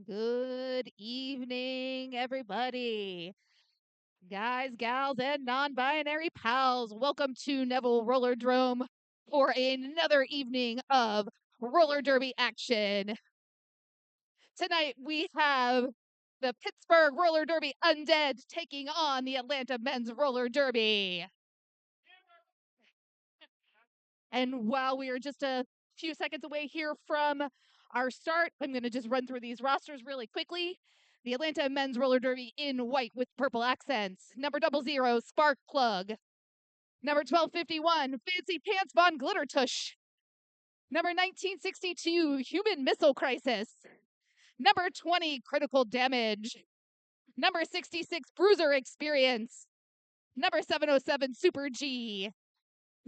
Good evening, everybody. Guys, gals, and non binary pals. Welcome to Neville Roller Drome for another evening of roller derby action. Tonight we have the Pittsburgh Roller Derby Undead taking on the Atlanta Men's Roller Derby. And while we are just a few seconds away here from our start, I'm going to just run through these rosters really quickly. The Atlanta Men's Roller Derby in white with purple accents. Number 00, Spark Plug. Number 1251, Fancy Pants Von Glittertush. Number 1962, Human Missile Crisis. Number 20, Critical Damage. Number 66, Bruiser Experience. Number 707, Super G.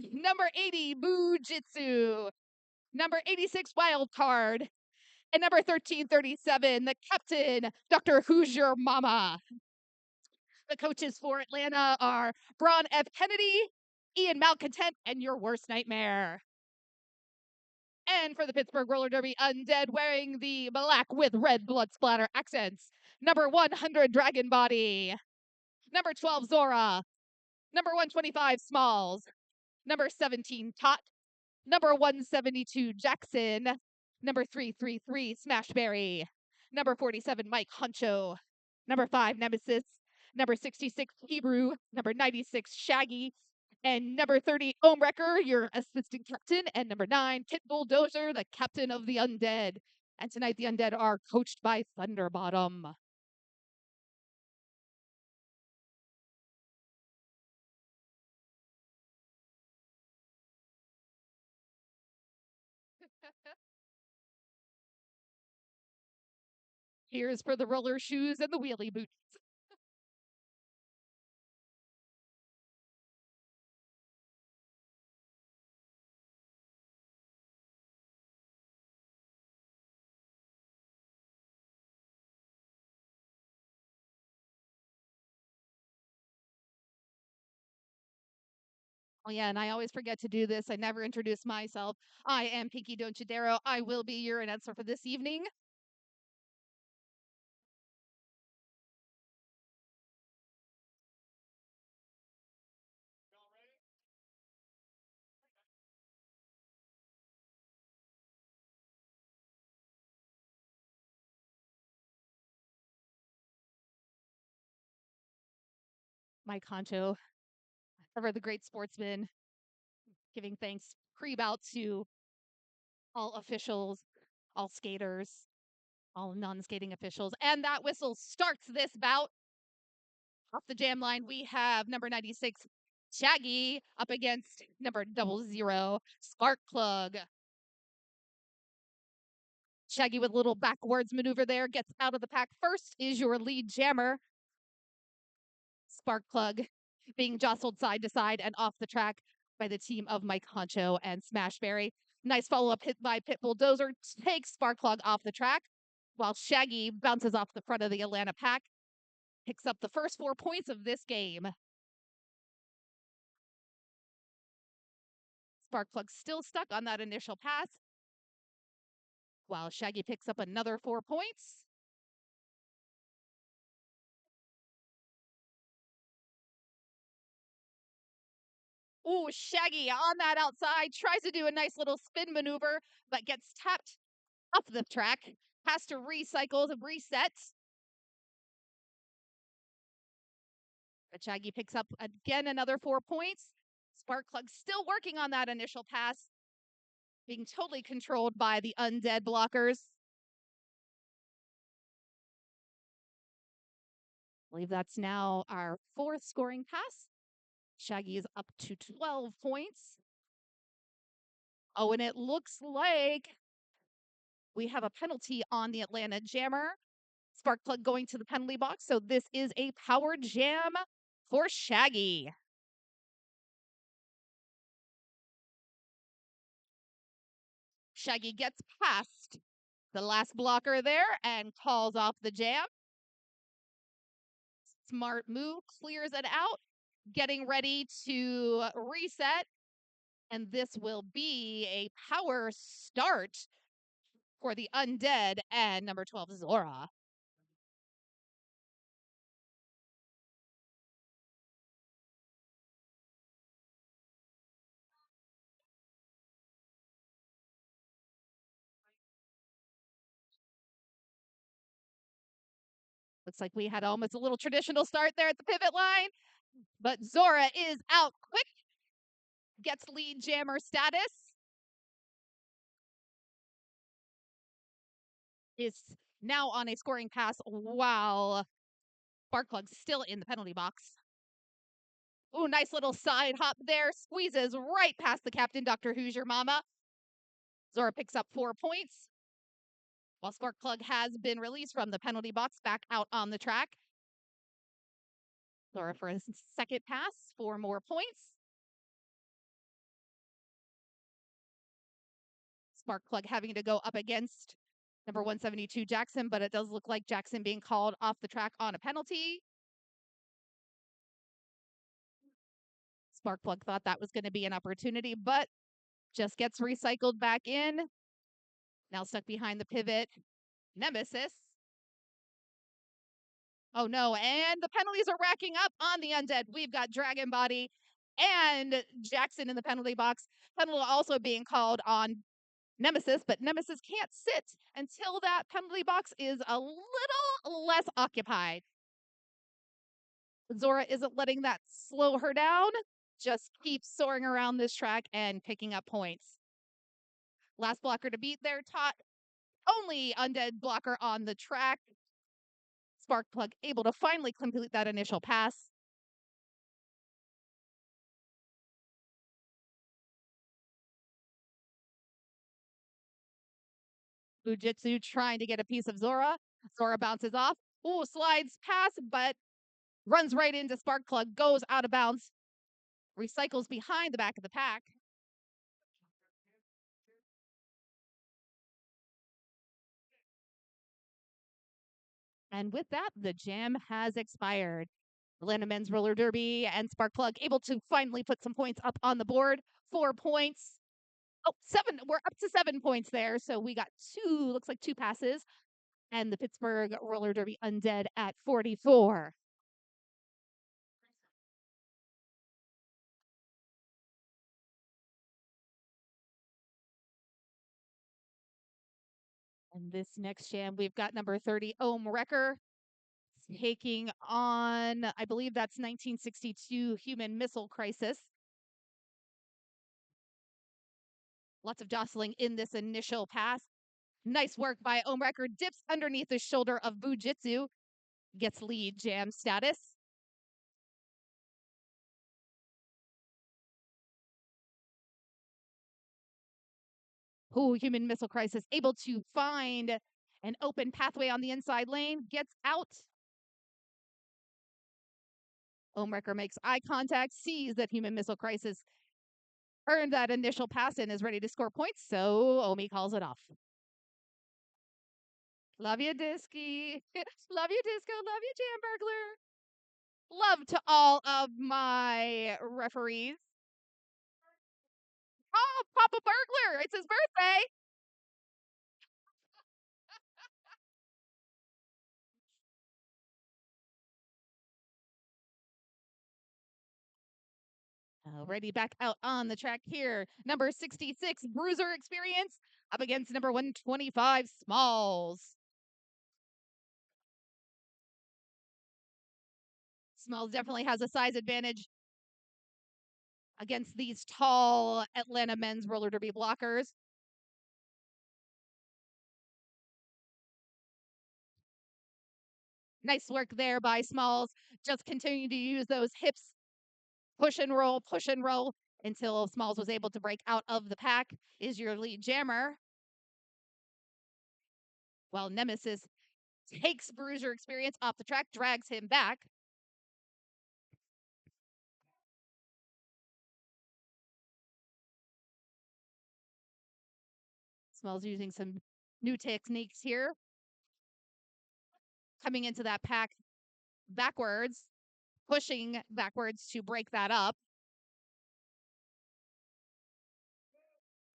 Number 80, Boo Jitsu. Number 86, Wild Card. And number 1337, the captain, Dr. Who's Your Mama. The coaches for Atlanta are Braun F. Kennedy, Ian Malcontent, and Your Worst Nightmare. And for the Pittsburgh Roller Derby Undead, wearing the black with red blood splatter accents, number 100, Dragon Body. Number 12, Zora. Number 125, Smalls. Number 17, Tot. Number 172, Jackson. Number 333, Smashberry. Number 47, Mike Huncho. Number 5, Nemesis. Number 66, Hebrew. Number 96, Shaggy. And number 30, Omewrecker, your assistant captain. And number 9, Pit Bulldozer, the captain of the Undead. And tonight the Undead are coached by Thunderbottom. Here's for the roller shoes and the wheelie boots. Oh, yeah, and I always forget to do this. I never introduce myself. I am Pinky Donchadero. I will be your announcer for this evening. Mike Concho, ever the great sportsman, giving thanks pre-bout to all officials, all skaters, all non-skating officials. And that whistle starts this bout. Off the jam line, we have number 96, Shaggy, up against number 00, Spark Plug. Shaggy with a little backwards maneuver there, gets out of the pack first, is your lead jammer. Spark Plug being jostled side to side and off the track by the team of Mike Honcho and Smashberry. Nice follow-up hit by Pit Bulldozer takes Sparkplug off the track, while Shaggy bounces off the front of the Atlanta pack, picks up the first 4 points of this game. Sparkplug still stuck on that initial pass, while Shaggy picks up another 4 points. Ooh, Shaggy on that outside, tries to do a nice little spin maneuver, but gets tapped off the track, has to recycle to reset. But Shaggy picks up again another 4 points. Sparkplug still working on that initial pass, being totally controlled by the Undead blockers. I believe that's now our 4th scoring pass. Shaggy is up to 12 points. Oh, and it looks like we have a penalty on the Atlanta Jammer. Sparkplug going to the penalty box. So this is a power jam for Shaggy. Shaggy gets past the last blocker there and calls off the jam. Smart move, clears it out, getting ready to reset. And this will be a power start for the Undead and number 12, Zora. Looks like we had almost a little traditional start there at the pivot line, but Zora is out quick, gets lead jammer status, is now on a scoring pass while Sparkplug's still in the penalty box. Ooh, nice little side hop there, squeezes right past the captain, Dr. Who's Your Mama. Zora picks up 4 points, while Sparkplug has been released from the penalty box back out on the track. Zora for a second pass, 4 more points. Sparkplug having to go up against number 172, Jackson, but it does look like Jackson being called off the track on a penalty. Sparkplug thought that was going to be an opportunity, but just gets recycled back in. Now stuck behind the pivot, Nemesis. Oh no, and the penalties are racking up on the Undead. We've got Dragon Body and Jackson in the penalty box. Penalty also being called on Nemesis, but Nemesis can't sit until that penalty box is a little less occupied. Zora isn't letting that slow her down, just keeps soaring around this track and picking up points. Last blocker to beat there, only Undead blocker on the track. Sparkplug able to finally complete that initial pass. Fujitsu trying to get a piece of Zora. Zora bounces off. Ooh, slides past, but runs right into Sparkplug, goes out of bounds, recycles behind the back of the pack. And with that, the jam has expired. Atlanta Men's Roller Derby and Sparkplug able to finally put some points up on the board. 4 points. Oh, 7. We're up to 7 points there. So we got looks like 2 passes. And the Pittsburgh Roller Derby Undead at 44. And this next jam, we've got number 30, Ohm Wrecker, taking on, I believe that's 1962 Human Missile Crisis. Lots of jostling in this initial pass. Nice work by Ohm Wrecker, dips underneath the shoulder of Bujitsu, gets lead jam status. Ooh, Human Missile Crisis able to find an open pathway on the inside lane, gets out. Omrecker makes eye contact, sees that Human Missile Crisis earned that initial pass and is ready to score points, so Omi calls it off. Love you, Disky. Love you, Disco. Love you, Jam Burglar. Love to all of my referees. Oh, Papa Burglar. It's his birthday. Already back out on the track here. Number 66, Bruiser Experience, up against number 125, Smalls. Smalls definitely has a size advantage against these tall Atlanta Men's Roller Derby blockers. Nice work there by Smalls. Just continuing to use those hips, push and roll until Smalls was able to break out of the pack. Is your lead jammer. While Nemesis takes Bruiser Experience off the track, drags him back. Smalls using some new techniques here. Coming into that pack backwards, pushing backwards to break that up.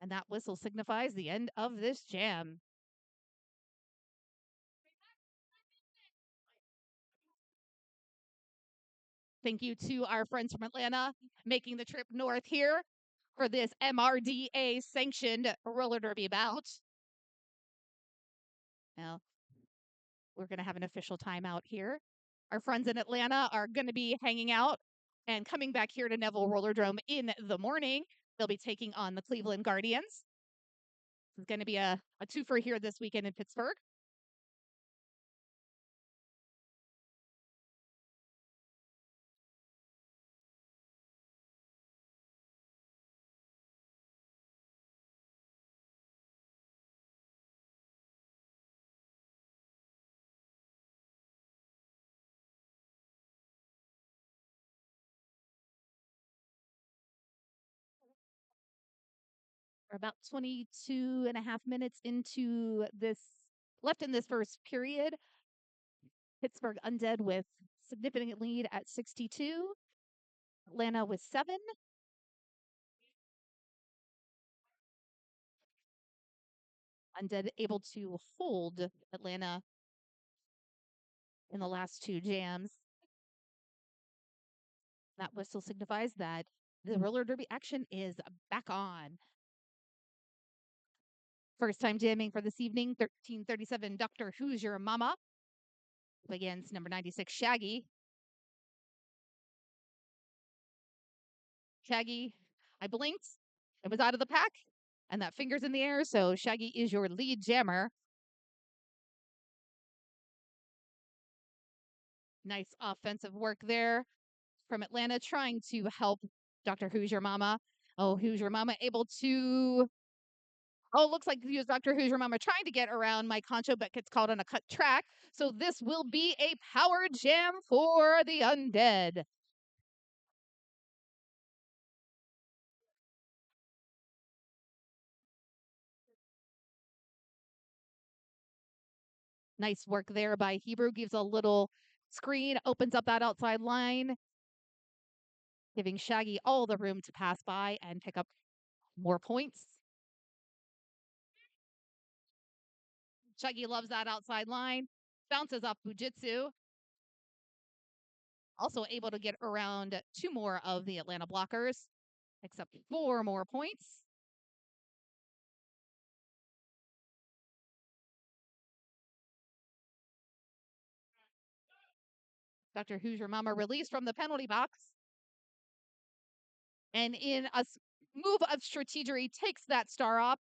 And that whistle signifies the end of this jam. Thank you to our friends from Atlanta making the trip north here for this MRDA sanctioned roller derby bout. Now, we're going to have an official timeout here. Our friends in Atlanta are going to be hanging out and coming back here to Neville Rollerdrome in the morning. They'll be taking on the Cleveland Guardians. It's going to be a twofer here this weekend in Pittsburgh. We're about 22 and a half minutes into this, left in this first period. Pittsburgh Undead with significant lead at 62. Atlanta with 7. Undead able to hold Atlanta in the last 2 jams. That whistle signifies that the roller derby action is back on. First time jamming for this evening, 1337 Doctor Who's Your Mama against number 96 Shaggy. Shaggy, I blinked. It was out of the pack, and that finger's in the air, so Shaggy is your lead jammer. Nice offensive work there from Atlanta, trying to help Doctor Who's Your Mama. Oh, Who's Your Mama able to... Oh, looks like he was Doctor Who's Your Mama trying to get around Mike Concho, but gets caught on a cut track. So this will be a power jam for the Undead. Nice work there by Hebrew. Gives a little screen, opens up that outside line, giving Shaggy all the room to pass by and pick up more points. Shaggy loves that outside line. Bounces off Fujitsu. Also able to get around 2 more of the Atlanta blockers, except 4 more points. Dr. Who's Your Mama released from the penalty box. And in a move of strategery, takes that star off,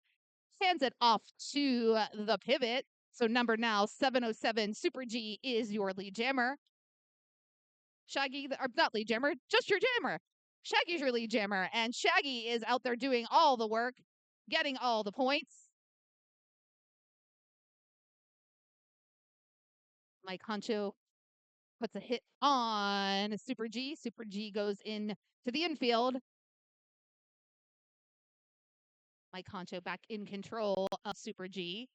hands it off to the pivot. So number now 707 Super G is your lead jammer. Shaggy, or not lead jammer, just your jammer. Shaggy's your lead jammer, and Shaggy is out there doing all the work, getting all the points. Mike Honcho puts a hit on Super G. Super G goes in to the infield. Mike Honcho back in control of Super G.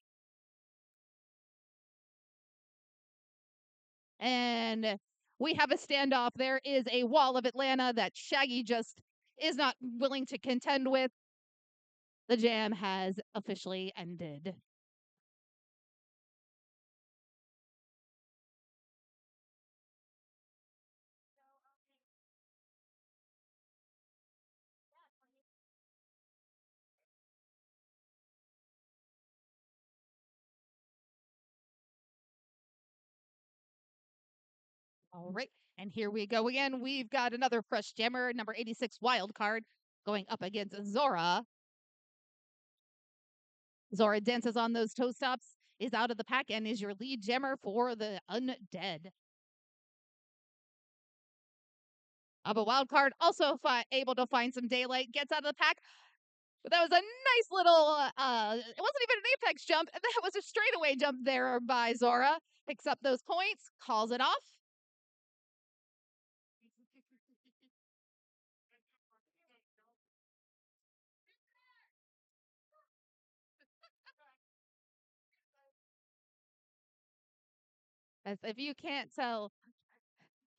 And we have a standoff. There is a wall of Atlanta that Shaggy just is not willing to contend with. The jam has officially ended. All right. And here we go again. We've got another fresh jammer, number 86 wild card, going up against Zora. Zora dances on those toe stops, is out of the pack, and is your lead jammer for the Undead. Of a wild card, also able to find some daylight, gets out of the pack. But that was a nice little, it wasn't even an apex jump. That was a straightaway jump there by Zora. Picks up those points, calls it off. As if you can't tell,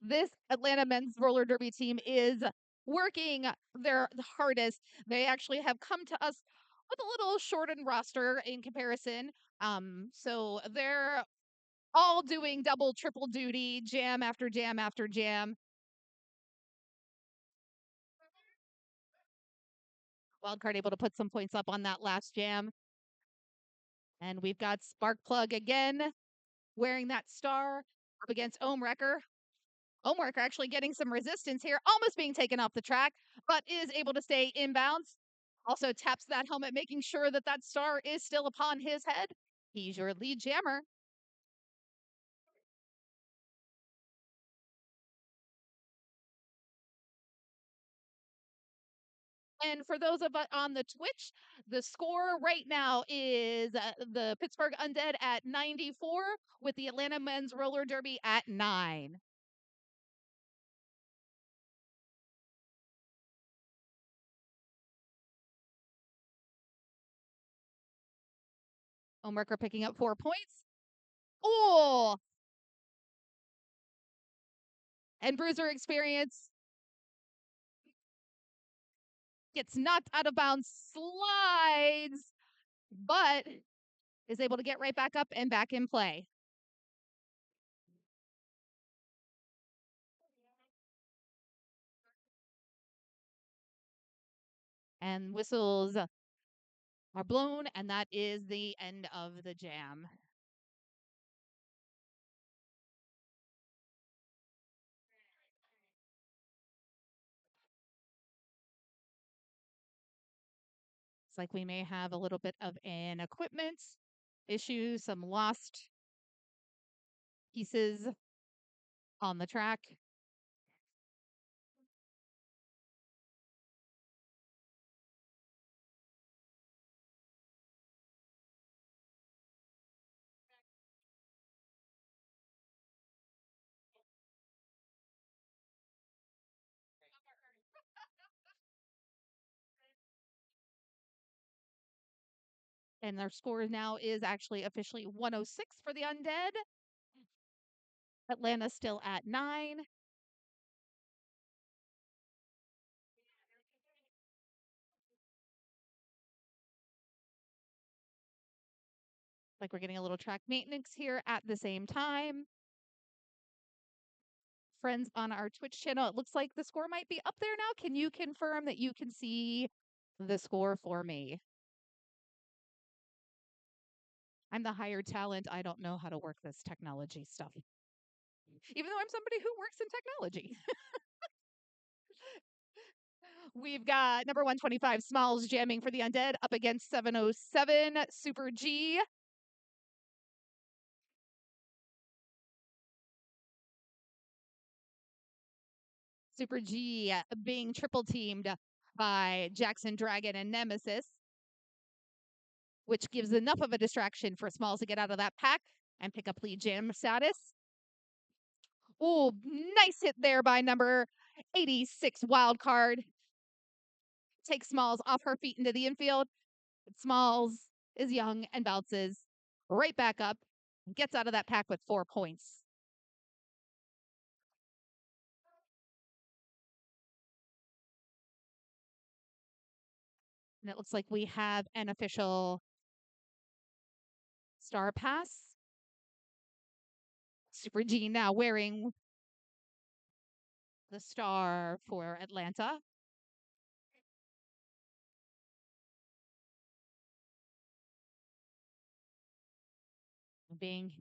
this Atlanta men's roller derby team is working their hardest. They actually have come to us with a little shortened roster in comparison. So they're all doing double, triple duty, jam after jam after jam. Wildcard able to put some points up on that last jam. And we've got Sparkplug again, wearing that star up against Ohmwrecker. Ohmwrecker actually getting some resistance here, almost being taken off the track, but is able to stay inbounds. Also taps that helmet, making sure that that star is still upon his head. He's your lead jammer. And for those of us on the Twitch, the score right now is the Pittsburgh Undead at 94 with the Atlanta Men's Roller Derby at 9. Ohmwrecker picking up 4 points. Oh! And Bruiser Experience gets knocked out of bounds, slides, but is able to get right back up and back in play. And whistles are blown, and that is the end of the jam. It's like we may have a little bit of an equipment issue, some lost pieces on the track. And their score now is actually officially 106 for the Undead. Atlanta still at 9. Like we're getting a little track maintenance here at the same time. Friends on our Twitch channel, it looks like the score might be up there now. Can you confirm that you can see the score for me? I'm the hired talent. I don't know how to work this technology stuff. Even though I'm somebody who works in technology. We've got number 125 Smalls jamming for the Undead up against 707 Super G. Super G being triple teamed by Jackson Dragon and Nemesis, which gives enough of a distraction for Smalls to get out of that pack and pick up lead jam status. Oh, nice hit there by number 86 Wildcard. Takes Smalls off her feet into the infield. Smalls is young and bounces right back up and gets out of that pack with 4 points. And it looks like we have an official star pass. Super G now wearing the star for Atlanta. Being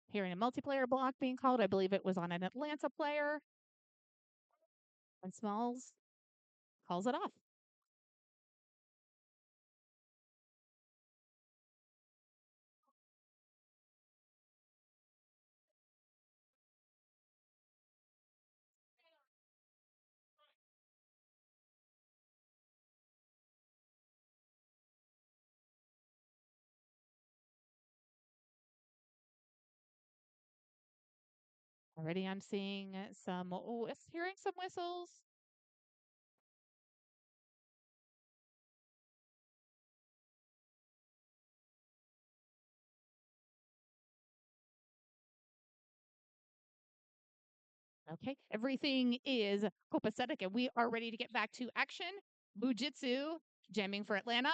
hearing a multiplayer block being called. I believe it was on an Atlanta player. And Smalls calls it off. Already I'm seeing some, hearing some whistles. Okay, everything is copacetic and we are ready to get back to action. Bujitsu jamming for Atlanta.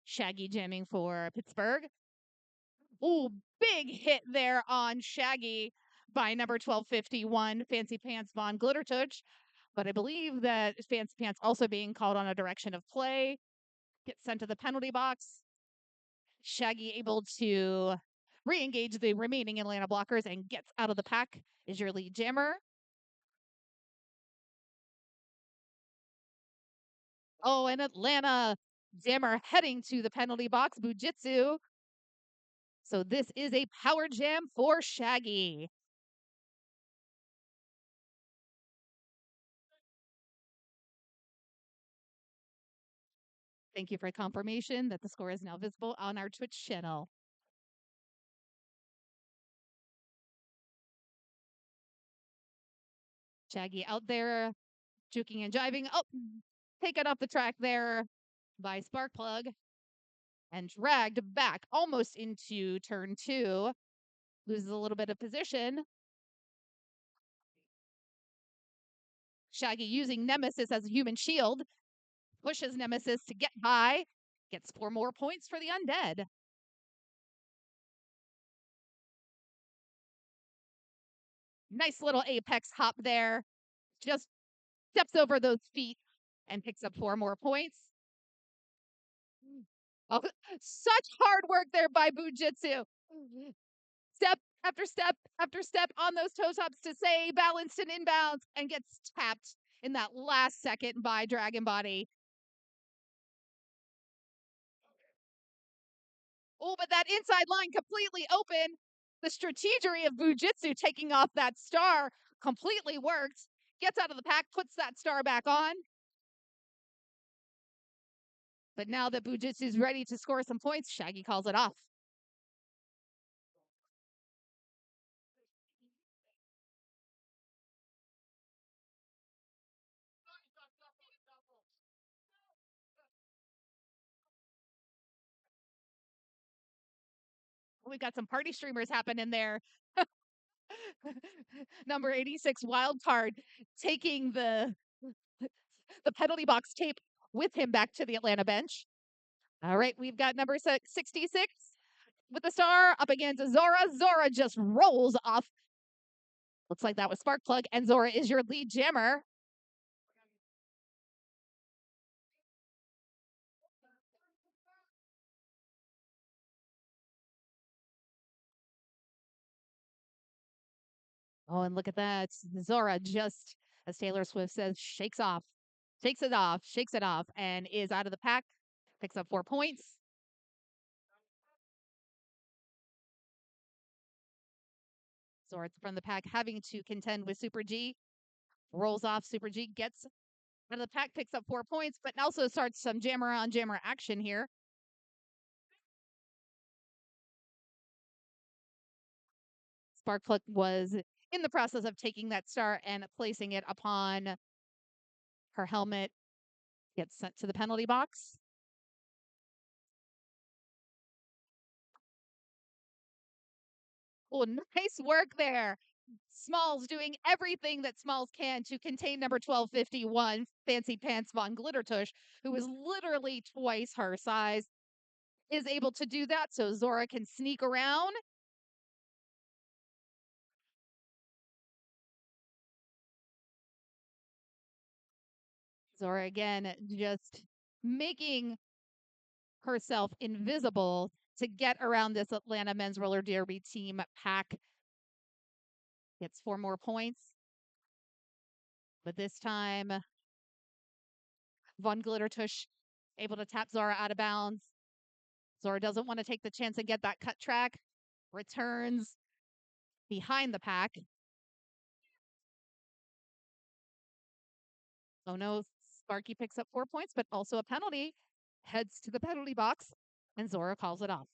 Shaggy jamming for Pittsburgh. Oh, big hit there on Shaggy by number 1251, Fancy Pants Von Glittertouch. But I believe that Fancy Pants also being called on a direction of play, gets sent to the penalty box. Shaggy able to re-engage the remaining Atlanta blockers and gets out of the pack is your lead jammer. Oh, and Atlanta jammer heading to the penalty box, Bujitsu. So this is a power jam for Shaggy. Thank you for confirmation that the score is now visible on our Twitch channel. Shaggy out there, juking and jiving. Oh, taken off the track there by Sparkplug and dragged back almost into turn 2. Loses a little bit of position. Shaggy using Nemesis as a human shield. Pushes Nemesis to get by. Gets 4 more points for the Undead. Nice little apex hop there. Just steps over those feet and picks up 4 more points. Oh, such hard work there by Bujitsu. Step after step after step on those toe tops to stay balanced and inbounds and gets tapped in that last second by Dragon Body. Oh, but that inside line completely open. The strategery of Bujitsu taking off that star completely worked. Gets out of the pack, puts that star back on. But now that Bujitsu's ready to score some points, Shaggy calls it off. We've got some party streamers happening there. Number 86 wild card taking the penalty box tape with him back to the Atlanta bench. All right, we've got number 66 with the star up against Zora. Zora just rolls off. Looks like that was Sparkplug, and Zora is your lead jammer. Oh, and look at that. Zora just, as Taylor Swift says, shakes it off, and is out of the pack. Picks up 4 points. Zora from the pack having to contend with Super G. Rolls off Super G, gets out of the pack, picks up 4 points, but also starts some jammer on jammer action here. Sparkplug was in the process of taking that star and placing it upon her helmet. Gets sent to the penalty box. Oh, nice work there. Smalls doing everything that Smalls can to contain number 1251, Fancy Pants Von Glittertush, who is literally twice her size, is able to do that so Zora can sneak around. Zora again just making herself invisible to get around this Atlanta men's roller derby team pack. Gets 4 more points. But this time, Von Glittertush able to tap Zora out of bounds. Zora doesn't want to take the chance and get that cut track. Returns behind the pack. Oh no, Sparky picks up 4 points, but also a penalty. Heads to the penalty box, and Zora calls it off.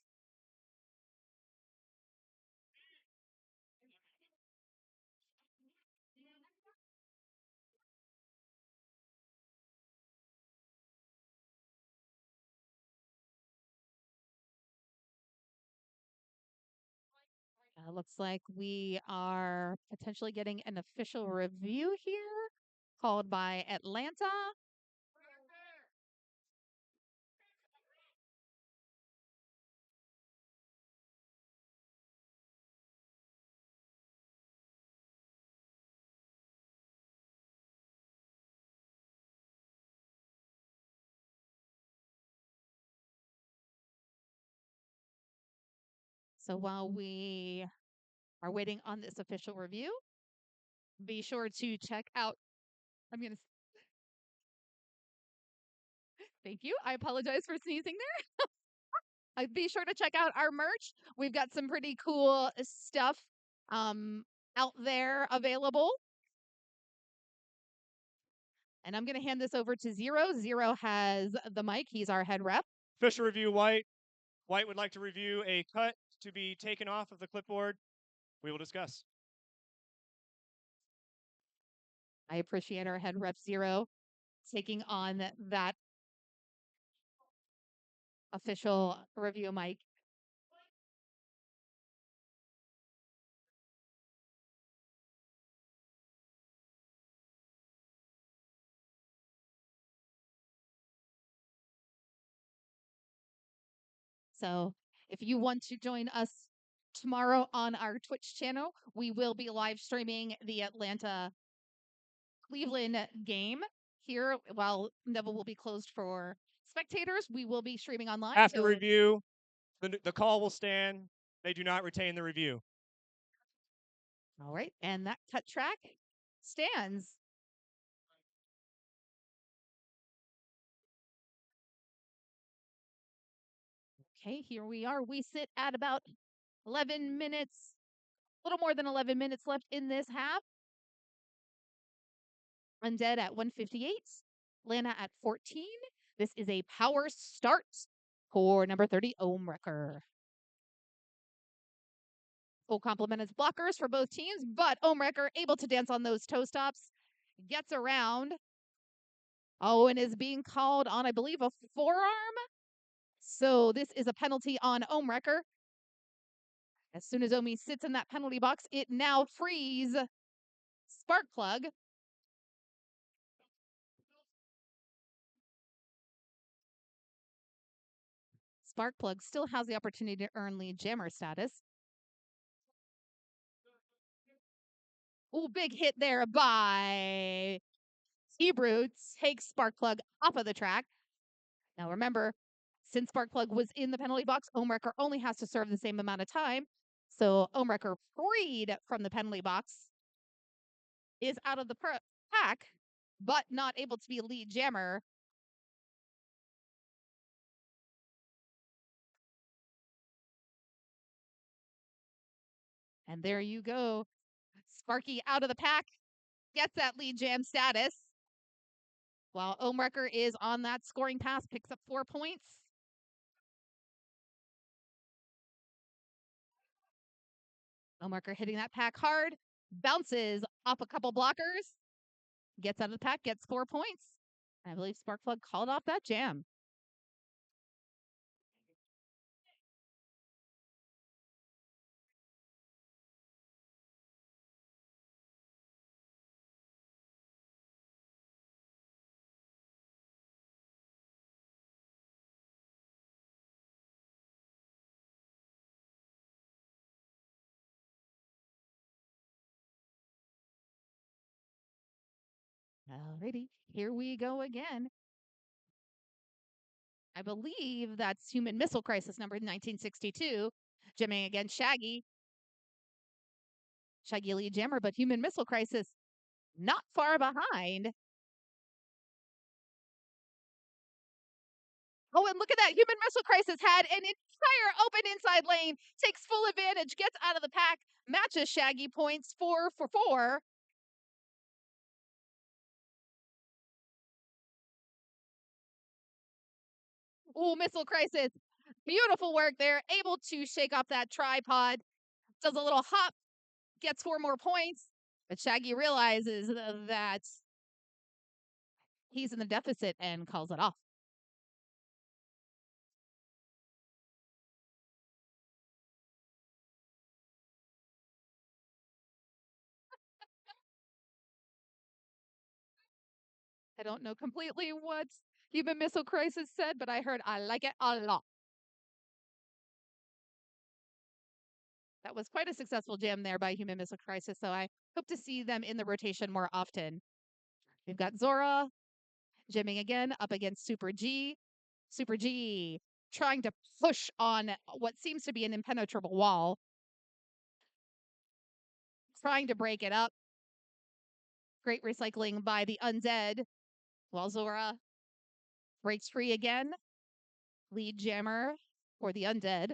Looks like we are potentially getting an official review here called by Atlanta. So while we are waiting on this official review, be sure to check out. I'm going to thank you. I apologize for sneezing there. Be sure to check out our merch. We've got some pretty cool stuff um, out there available. And I'm going to hand this over to Zero. Zero has the mic. He's our head rep. Official review, White. White would like to review a cut to be taken off of the clipboard. We will discuss. I appreciate our head rep Zero taking on that official review mic. So if you want to join us tomorrow on our Twitch channel, we will be live streaming the Atlanta Cleveland game here while Neville will be closed for spectators. We will be streaming online. After review, the call will stand. They do not retain the review. All right. And that cut track stands. Okay, here we are. We sit at about 11 minutes, a little more than 11 minutes left in this half. Undead at 158, Lana at 14. This is a power start for number 30, Omrecker. Full complement as blockers for both teams, but Omrecker able to dance on those toe stops, gets around. Oh, and is being called on, I believe, a forearm. So this is a penalty on Omrecker. As soon as Omi sits in that penalty box, it now frees Sparkplug. Sparkplug still has the opportunity to earn lead jammer status. Oh, big hit there by Hebrew. Takes Sparkplug off of the track. Now remember, since Sparkplug was in the penalty box, Omrecker only has to serve the same amount of time. So Omrecker, freed from the penalty box, is out of the pack, but not able to be a lead jammer. And there you go. Sparky out of the pack, gets that lead jam status. While Omrecker is on that scoring pass, picks up 4 points. Omrecker hitting that pack hard, bounces off a couple blockers, gets out of the pack, gets 4 points. I believe Sparkplug called off that jam. Alrighty, here we go again. I believe that's Human Missile Crisis number 1962. Jamming against Shaggy. Shaggy lead jammer, but Human Missile Crisis not far behind. Oh, and look at that. Human Missile Crisis had an entire open inside lane, takes full advantage, gets out of the pack, matches Shaggy points 4 for 4. Oh, Missile Crisis. Beautiful work there. Able to shake off that tripod. Does a little hop, gets 4 more points. But Shaggy realizes that he's in the deficit and calls it off. I don't know completely what Human Missile Crisis said, but I heard I like it a lot. That was quite a successful jam there by Human Missile Crisis, so I hope to see them in the rotation more often. We've got Zora jamming again up against Super G. Super G trying to push on what seems to be an impenetrable wall, trying to break it up. Great recycling by the Undead, while Zora breaks free again. Lead jammer for the Undead.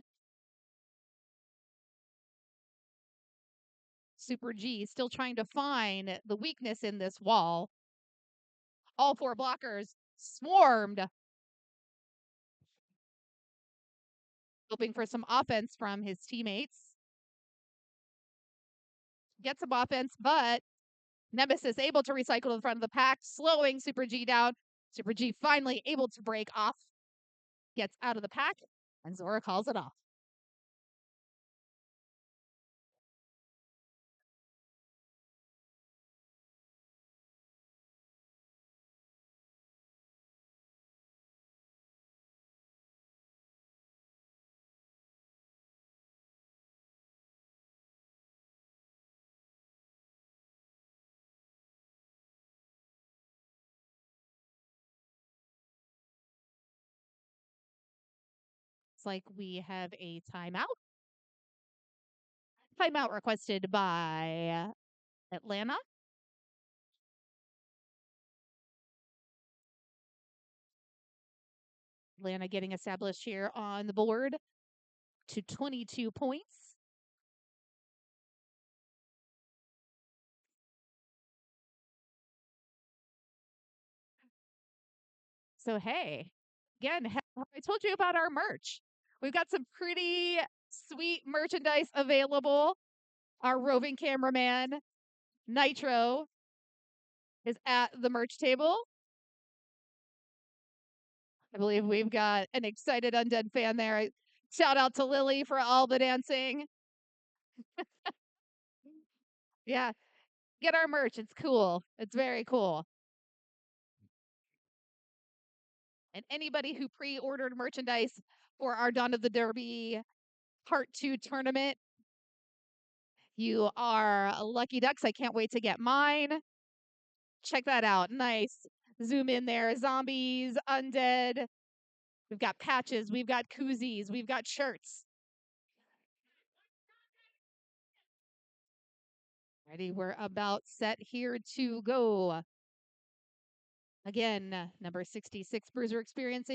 Super G still trying to find the weakness in this wall. All four blockers swarmed, hoping for some offense from his teammates. Gets some offense, but Nemesis able to recycle to the front of the pack, slowing Super G down. Super G finally able to break off, gets out of the pack, and Zora calls it off. It's like we have a timeout. Timeout requested by Atlanta. Atlanta getting established here on the board to 22 points. So, hey, again, I told you about our merch. We've got some pretty sweet merchandise available. Our roving cameraman, Nitro, is at the merch table. I believe we've got an excited Undead fan there. Shout out to Lily for all the dancing. Yeah, get our merch. It's cool. It's very cool. And anybody who pre-ordered merchandise for our Dawn of the Derby Part 2 tournament, you are lucky ducks. I can't wait to get mine. Check that out. Nice. Zoom in there. Zombies, undead. We've got patches. We've got koozies. We've got shirts. Ready? We're about set here to go. Again, number 66, Bruiser Experience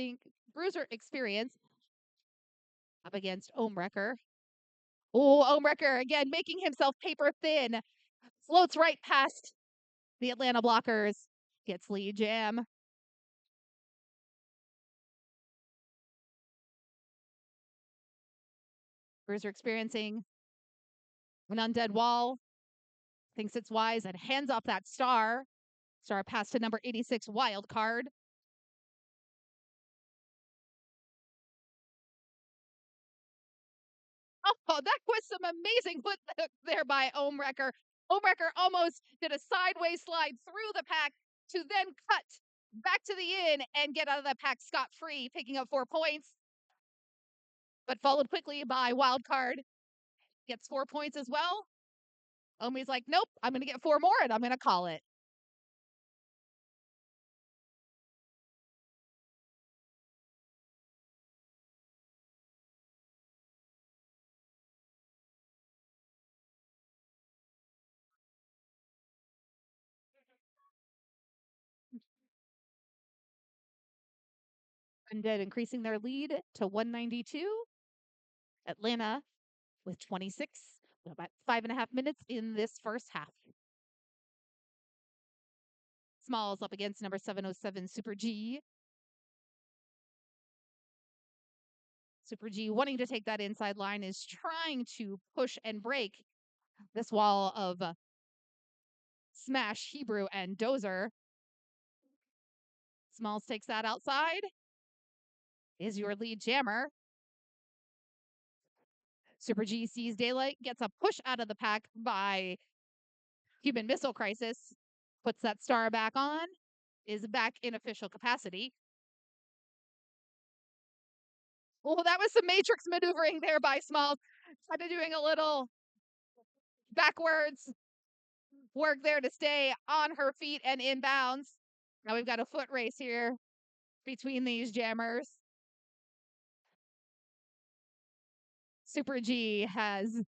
up against Ohmwrecker. Oh, Ohmwrecker again making himself paper thin. Floats right past the Atlanta blockers. Gets lead jam. Bruiser experiencing an undead wall. Thinks it's wise and hands off that star. Star pass to number 86, wild card. Oh, that was some amazing foot there by Ohmwrecker. Ohmwrecker almost did a sideways slide through the pack to then cut back to the inn and get out of the pack scot-free, picking up 4 points. But followed quickly by Wildcard. Gets 4 points as well. Omi's like, nope, I'm going to get 4 more and I'm going to call it. Undead increasing their lead to 192. Atlanta with 26. About 5.5 minutes in this first half. Smalls up against number 707, Super G. Super G wanting to take that inside line is trying to push and break this wall of Smash, Hebrew, and Dozer. Smalls takes that outside. Is your lead jammer. Super G sees daylight, gets a push out of the pack by Human Missile Crisis, puts that star back on, is back in official capacity. Oh, that was some matrix maneuvering there by Smalls. Kind of doing a little backwards work there to stay on her feet and inbounds. Now we've got a foot race here between these jammers. Super G has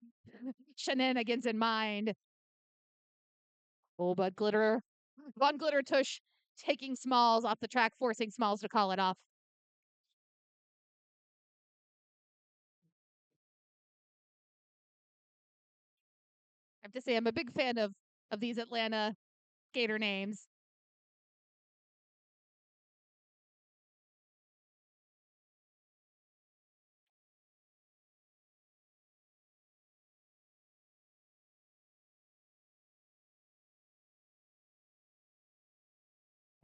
shenanigans in mind. Oh, but Von Glitter Tush taking Smalls off the track, forcing Smalls to call it off. I have to say, I'm a big fan of these Atlanta skater names.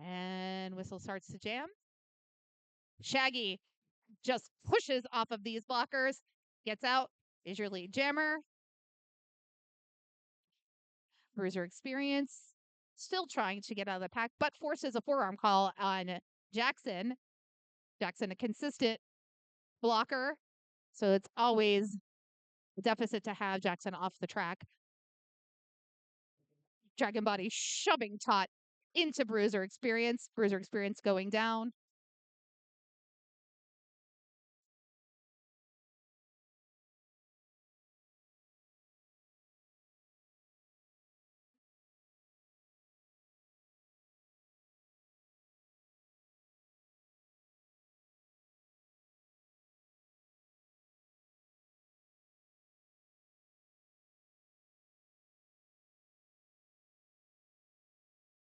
And whistle starts to jam. Shaggy just pushes off of these blockers, gets out, is your lead jammer. Bruiser Experience still trying to get out of the pack, but forces a forearm call on Jackson. Jackson, a consistent blocker, so it's always a deficit to have Jackson off the track. Dragon Body shoving Tot into Bruiser Experience. Bruiser Experience going down.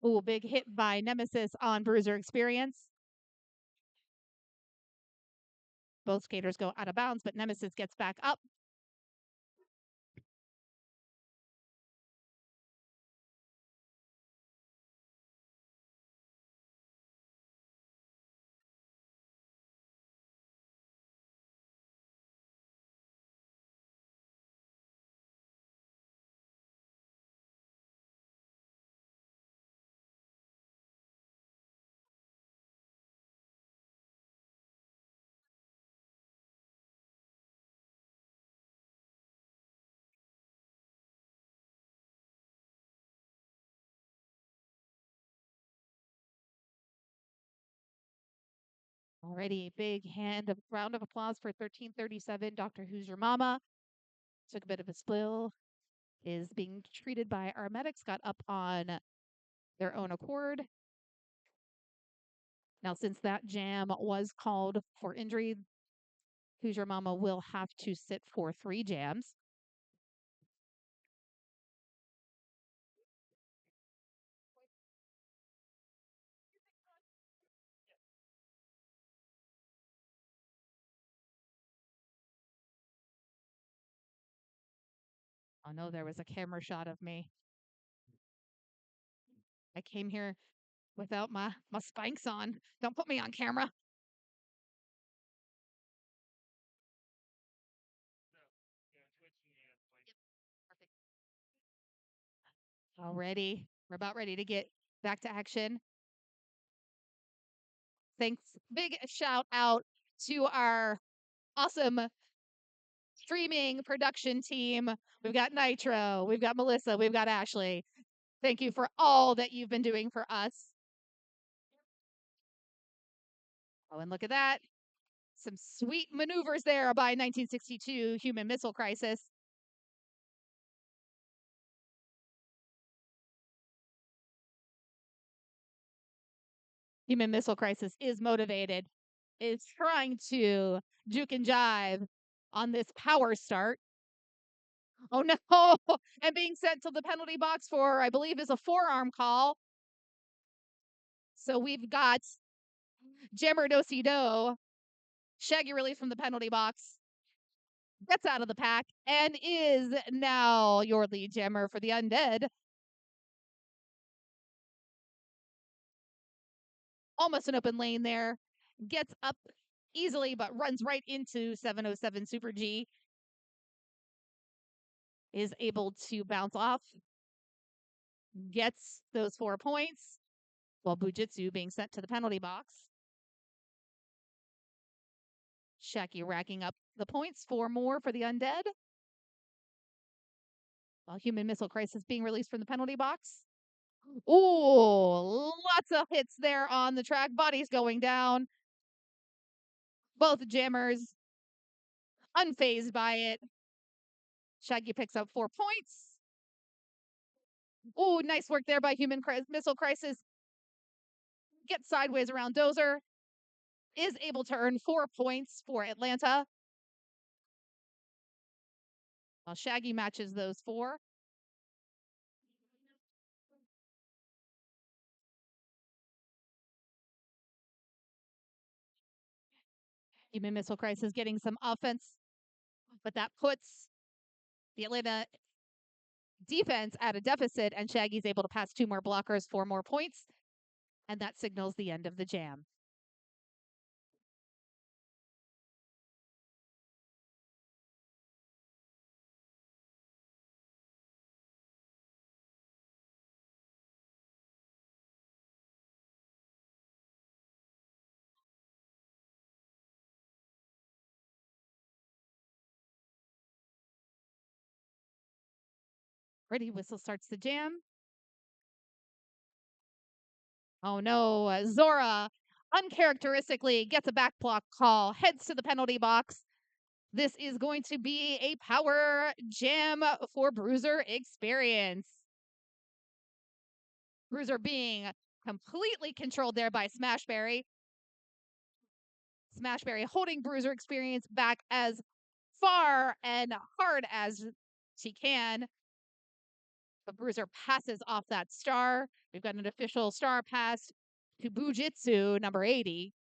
Ooh, big hit by Nemesis on Bruiser Experience. Both skaters go out of bounds, but Nemesis gets back up. Alrighty, big round of applause for 1337. Doctor Who's Your Mama? Took a bit of a spill. Is being treated by our medics. Got up on their own accord. Now, since that jam was called for injury, Who's Your Mama will have to sit for 3 jams. Oh no, there was a camera shot of me. I came here without my spikes on. Don't put me on camera. Perfect. Already, we're about ready to get back to action. Thanks. Big shout out to our awesome streaming production team. We've got Nitro, we've got Melissa, we've got Ashley. Thank you for all that you've been doing for us. Oh, and look at that. Some sweet maneuvers there by 1962 Human Missile Crisis. Human Missile Crisis is motivated, is trying to juke and jive on this power start. Oh no, and being sent to the penalty box for, I believe, is a forearm call. So we've got Jammer Do Shaggy released from the penalty box, gets out of the pack, and is now your lead jammer for the Undead. Almost an open lane there. Gets up easily, but runs right into 707 Super G. Is able to bounce off. Gets those 4 points. While Bujitsu being sent to the penalty box. Shaggy racking up the points. 4 more for the Undead. While Human Missile Crisis being released from the penalty box. Ooh, lots of hits there on the track. Bodies going down. Both jammers unfazed by it. Shaggy picks up 4 points. Oh, nice work there by Missile Crisis. Gets sideways around Dozer. Is able to earn 4 points for Atlanta. While Shaggy matches those 4. Human Missile Crisis getting some offense, but that puts the Atlanta defense at a deficit, and Shaggy's able to pass 2 more blockers, 4 more points, and that signals the end of the jam. Ready, whistle starts the jam. Oh no, Zora uncharacteristically gets a back block call, heads to the penalty box. This is going to be a power jam for Bruiser Experience. Bruiser being completely controlled there by Smashberry. Smashberry holding Bruiser Experience back as far and hard as she can. But Bruiser passes off that star. We've got an official star pass to Bujitsu, number 80.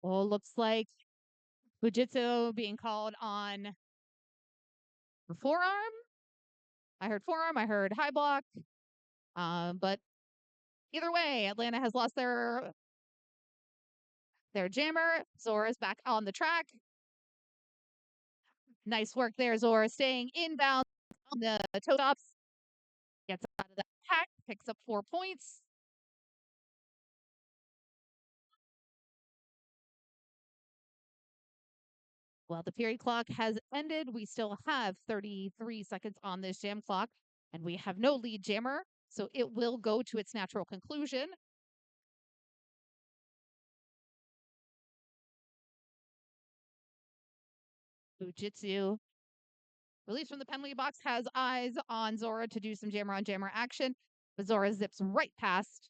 Well, looks like Bujitsu being called on the forearm. I heard forearm, I heard high block. But either way, Atlanta has lost their jammer. Zora's back on the track. Nice work there, Zora, staying inbound on the toe stops. Gets out of that pack, picks up 4 points. Well, the period clock has ended. We still have 33 seconds on this jam clock, and we have no lead jammer, so it will go to its natural conclusion. Fujitsu, released from the penalty box, has eyes on Zora to do some jammer on jammer action, but Zora zips right past,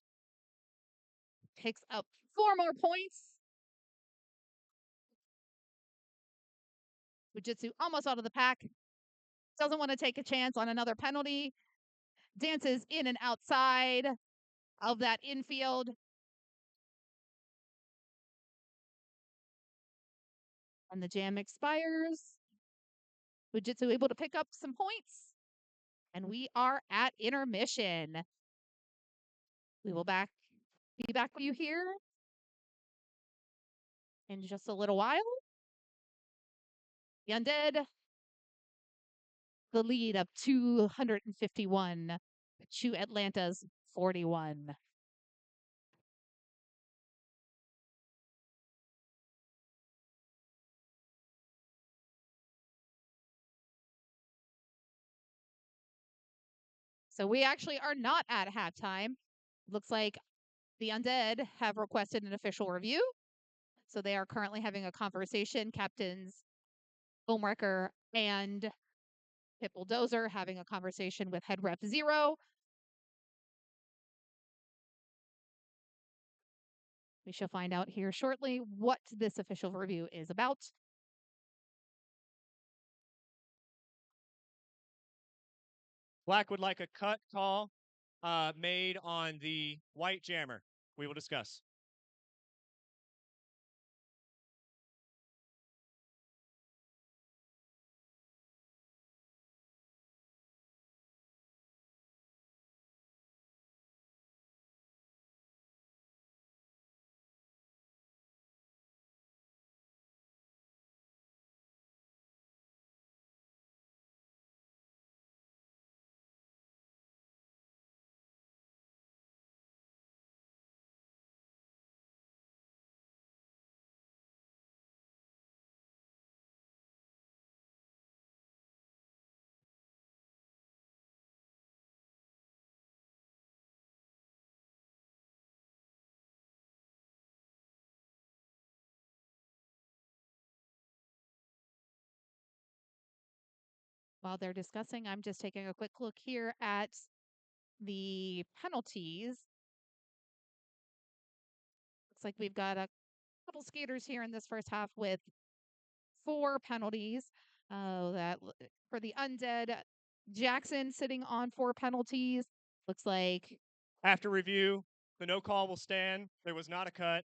picks up 4 more points. Fujitsu almost out of the pack. Doesn't want to take a chance on another penalty. Dances in and outside of that infield. And the jam expires. Fujitsu able to pick up some points. And we are at intermission. We will be back with you here in just a little while. The Undead, the lead of 251 to Atlanta's 41. So we actually are not at halftime. Looks like the Undead have requested an official review. So they are currently having a conversation. Captains Homewrecker and Pit Bulldozer having a conversation with Head Ref Zero. We shall find out here shortly what this official review is about. Black would like a cut call made on the white jammer. We will discuss. While they're discussing, I'm just taking a quick look here at the penalties. Looks like we've got a couple skaters here in this first half with 4 penalties. For the Undead, Jackson sitting on 4 penalties. Looks like After review, the no call will stand. There was not a cut.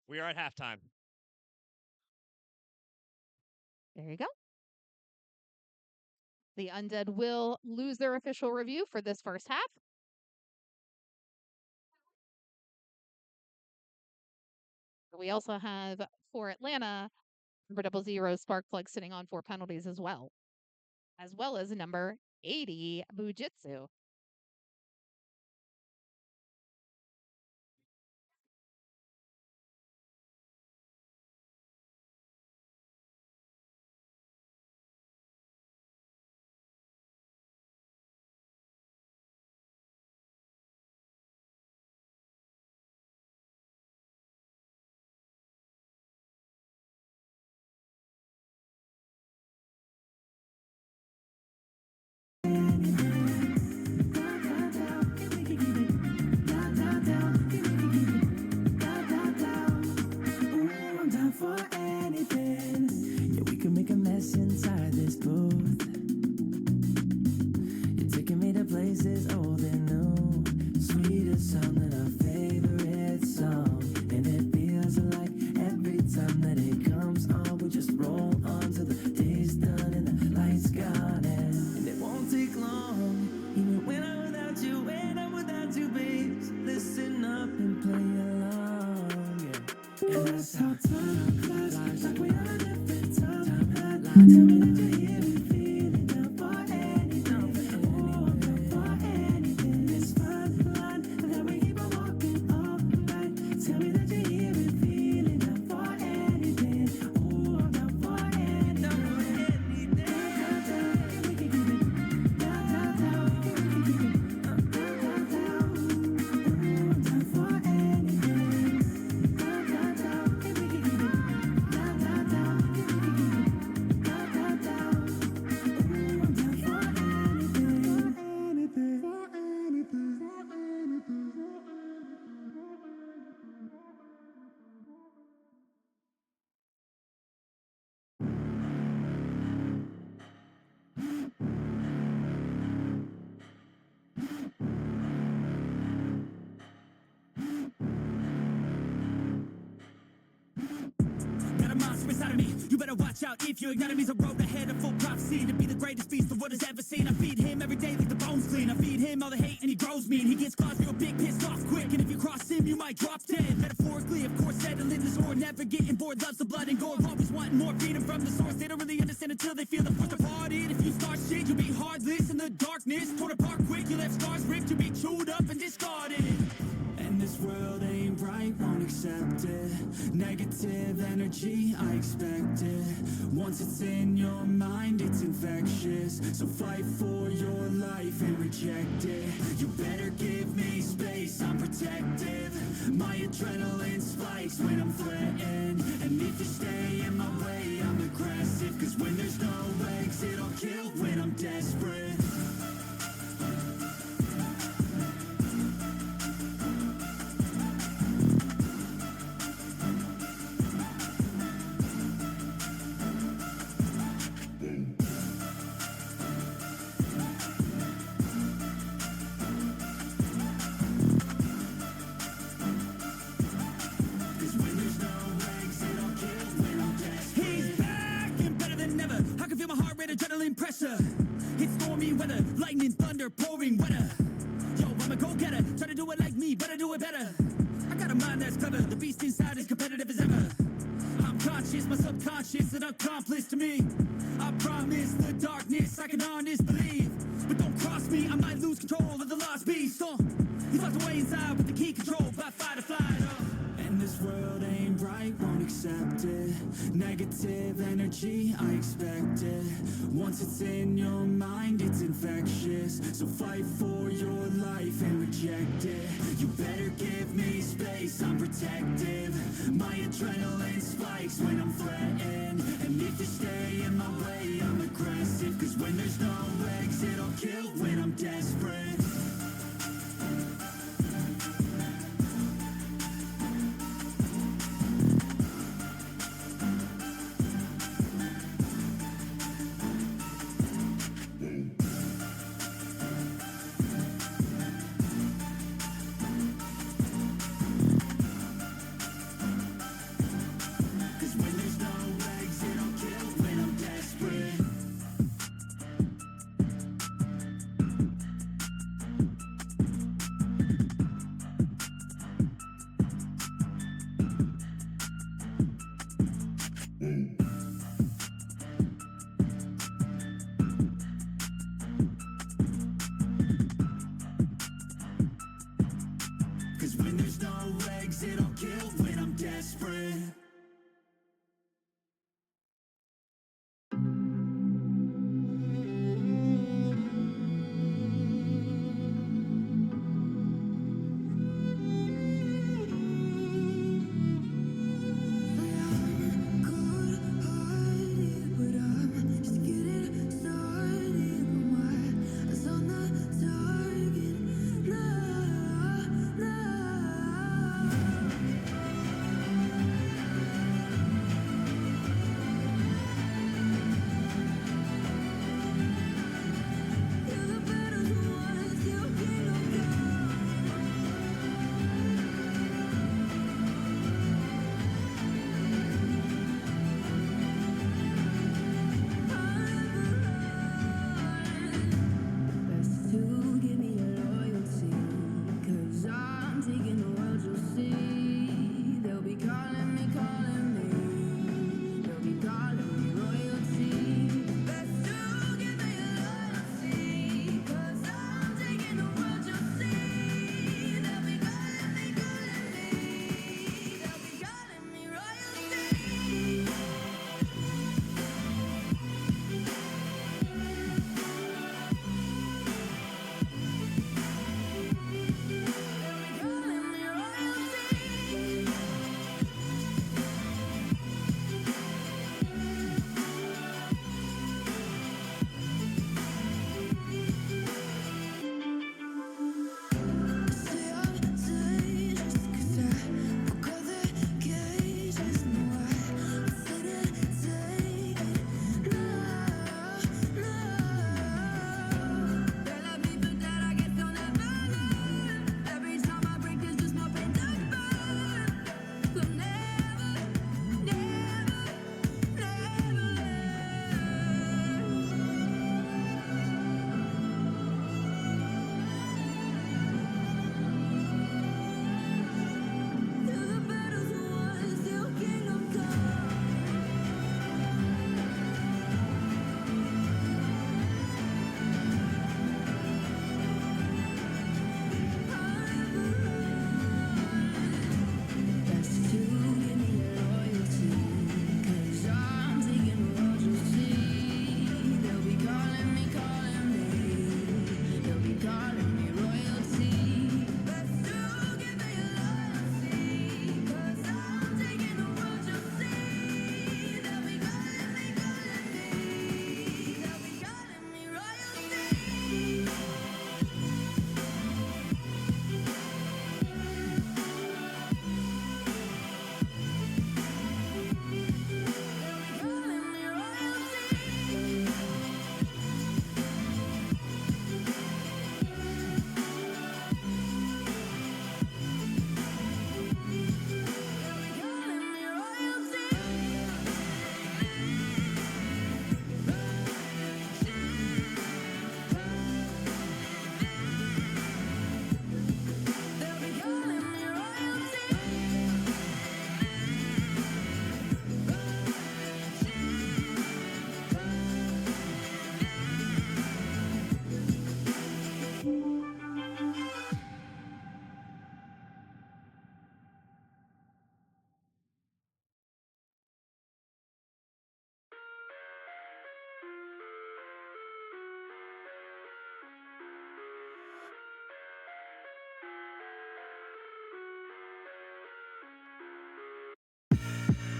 We are at halftime. there you go. The Undead will lose their official review for this first half. We also have for Atlanta, number 00 Sparkplug sitting on 4 penalties as well as number 80 Bujitsu. For anything, yeah, we can make a mess inside this booth. You're taking me to places old and new, sweeter sound than our favorite song, and it feels like every time that it comes on, we just roll on till the day's done and the lights gone, and it won't take long, even when I'm without you, babe. Listen up and play along, yeah. And that's how time flies, like we on a different timeline. Tell me that you're here and feeling down for anything. Oh, I'm down for anything. This fine line that we keep on walking all night. Tell me that you're here and feeling down for anything. Oh, I'm down for anything. Down, we can keep it down, down. We can keep it down, down. Oh, I'm down for anything. Got a monster inside of me, you better watch out. If you ignite me's a road ahead of full prophecy to be the greatest beast the world has ever seen. I feed him every day like the bones clean. I feed him all the hate and he grows mean. He gets claws real big, pissed off quick, and if you cross him you might drop dead. Metaphorically, of course, settling the score, never getting bored, loves the blood and gore, always wanting more freedom from the source. They don't really understand until they feel the force departed. If you start shit, you'll be heartless in the darkness, torn apart quick, you left scars ripped, you'll be chewed up and discarded. And this world ain't right, won't accept it. Negative energy, I expect it. Once it's in your mind, it's infectious. So fight for your life and reject it. You better give me space, I'm protective. My adrenaline spikes when I'm threatened. And if you stay in my way, I'm aggressive. Cause when there's no exit, I'll kill when I'm desperate. Adrenaline pressure, it's stormy weather, lightning, thunder, pouring weather. Yo, I'm a go-getter, try to do it like me, but I do it better. I got a mind that's clever, the beast inside is competitive as ever. I'm conscious, my subconscious, an accomplice to me. I promise the darkness, I can honest believe. But don't cross me, I might lose control of the lost beast. He's locked away inside with the key controlled by fight or flight. And this world ain't right, won't accept it. Negative energy, I expect it. Once it's in your mind, it's infectious. So fight for your life and reject it. You better give me space, I'm protective. My adrenaline spikes when I'm threatened. And if you stay in my way, I'm aggressive. Cause when there's no exit, I'll kill when I'm desperate. Cause when there's no exit, I'll kill when I'm desperate. Cause when there's no exit, I'll kill when I'm desperate. Best to give me your loyalty, 'cause I'm taking the world, you'll see. They'll be calling me. They'll be calling me royalty. Best to give me your loyalty, 'cause I'm taking the world, you'll see. They'll be calling me. They'll be calling me royalty. Calling me royalty. Stay up late just 'cause I broke all the cages. No, I didn't take it. No. They let me, but that I guess they'll never learn. Every time I break, there's just more pain to burn. So never, never, never through the battles won, still kingdom come. Best to give me your loyalty, 'cause I'm taking the world, you'll see. They'll be calling me. They'll be calling me royalty. Best to give me your loyalty, 'cause I'm taking the world, you'll see. They'll be calling me. They'll be calling me royalty. Calling me royalty. Calling me royalty. They'll be calling me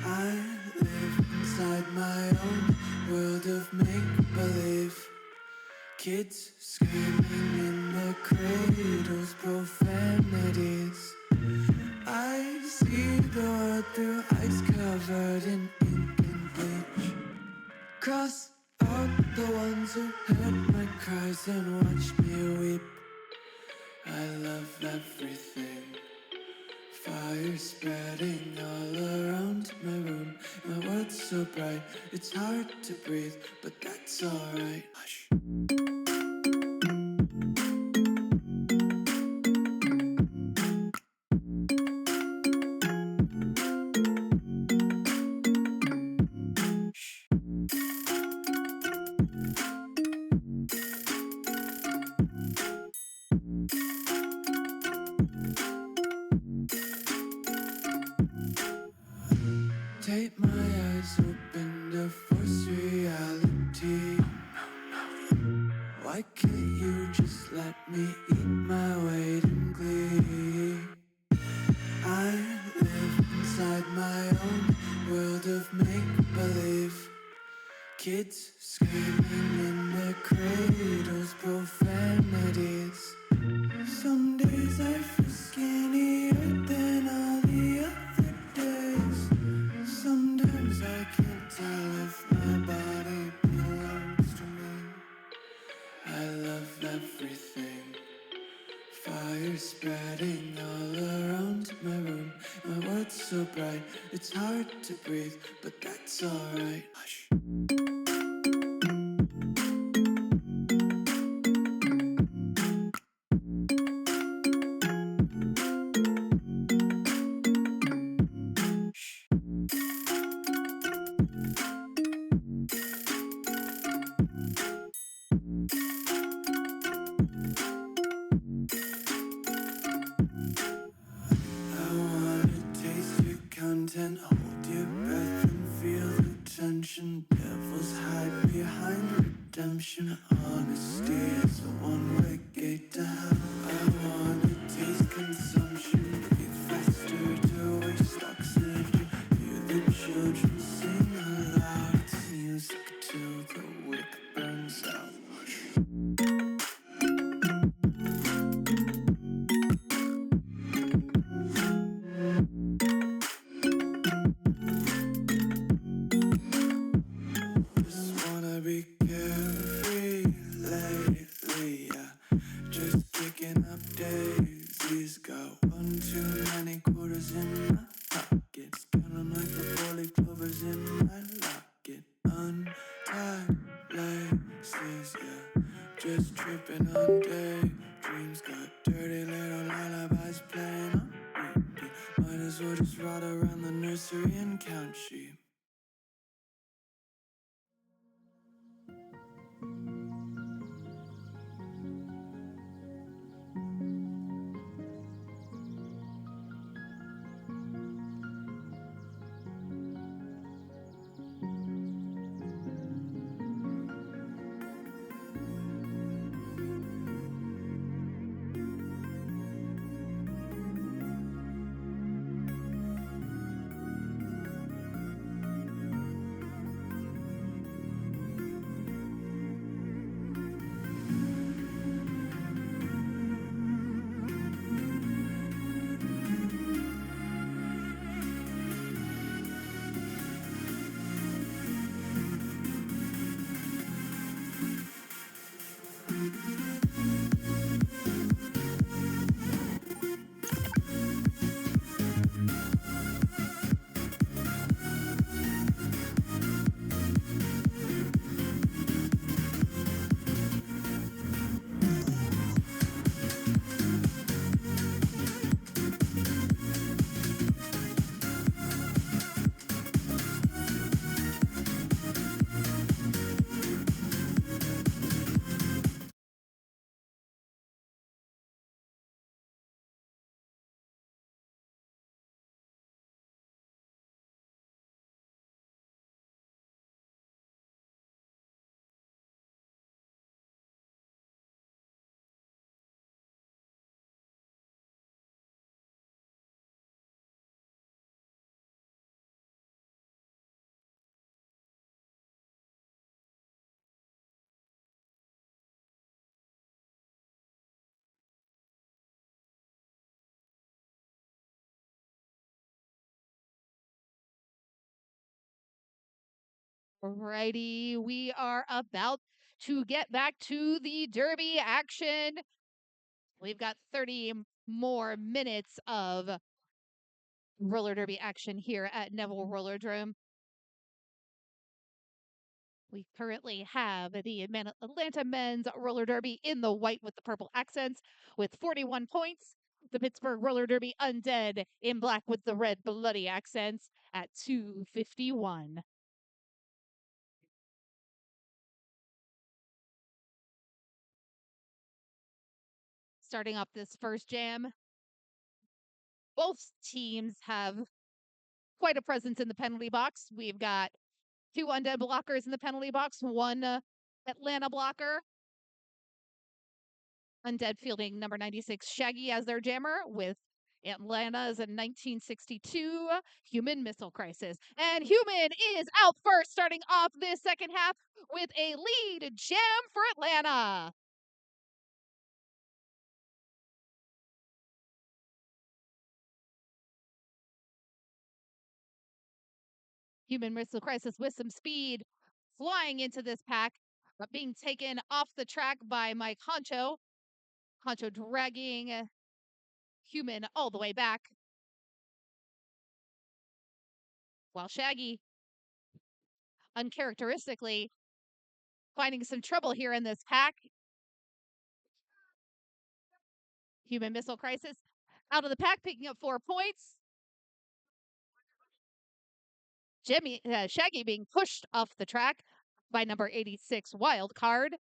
I live inside my own world of make-believe. Kids screaming in their cradles, profanities. I see the world through ice covered in ink and bleach. Cross out the ones who heard my cries and watched me weep. I love everything. Fire spreading all around my room. My world's so bright, it's hard to breathe, but that's alright. Hush. Tape my eyes open to force reality. Why can't you just let me eat my weight in glee? I live inside my own world of make-believe. Kids screaming in their cradles, profanities. Some days I feel skinnier than all the other days. Sometimes I can't tell if my body belongs to me. I love everything. Fire spreading all around my room. My world's so bright, it's hard to breathe, but that's alright. Hush. I wanna taste your content, hold your breath and feel the tension. Devils hide behind redemption. Honesty is a one-way gate to hell. I wanna taste consumption, breathe faster to waste oxygen. Hear the children sing aloud. It's music till the wick burns out. Just wanna be carefree lately, yeah. Just kicking up daisies. Got one too many quarters in my pockets. Count 'em like the four-leaf clovers in my locket. Untied laces, yeah. Just tripping on daydreams. Got dirty little lullabies playing on repeat. Might as well just ride around the nursery and count sheep. Alrighty, we are about to get back to the Derby action. We've got 30 more minutes of roller derby action here at Neville Rollerdrome. We currently have the Atlanta men's roller derby in the white with the purple accents with 41 points. The Pittsburgh Roller Derby Undead in black with the red bloody accents at 251. Starting off this first jam, both teams have quite a presence in the penalty box. We've got 2 Undead blockers in the penalty box, 1 Atlanta blocker. Undead fielding number 96 Shaggy as their jammer, with Atlanta's a 1962 Human Missile Crisis. And Human is out first, starting off this second half with a lead jam for Atlanta. Human Missile Crisis with some speed, flying into this pack, but being taken off the track by Mike Honcho. Honcho dragging Human all the way back. While Shaggy, uncharacteristically, finding some trouble here in this pack. Human Missile Crisis out of the pack, picking up 4 points. Shaggy being pushed off the track by number 86 Wild Card.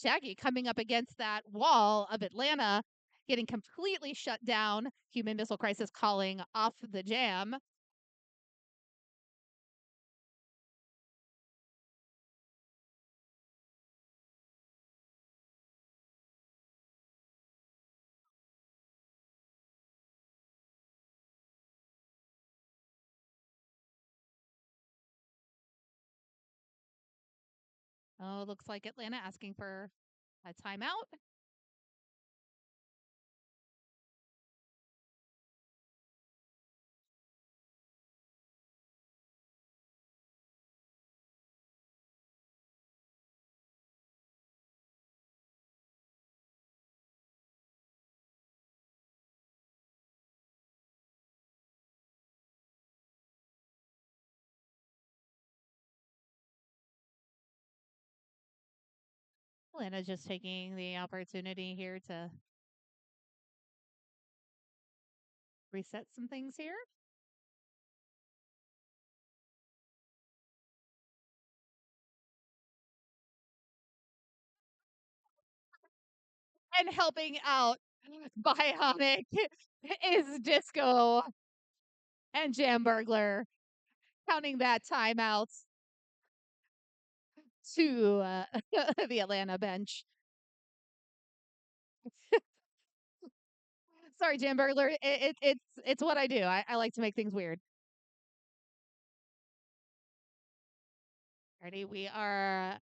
Shaggy coming up against that wall of Atlanta, getting completely shut down. Human Missile Crisis calling off the jam. Oh, looks like Atlanta asking for a timeout. Atlanta just taking the opportunity here to reset some things here. And helping out Bionic is Disco and Jam Burglar, counting that timeout to the Atlanta bench. Sorry, Jam Burglar. It's what I do. I like to make things weird. Ready? We are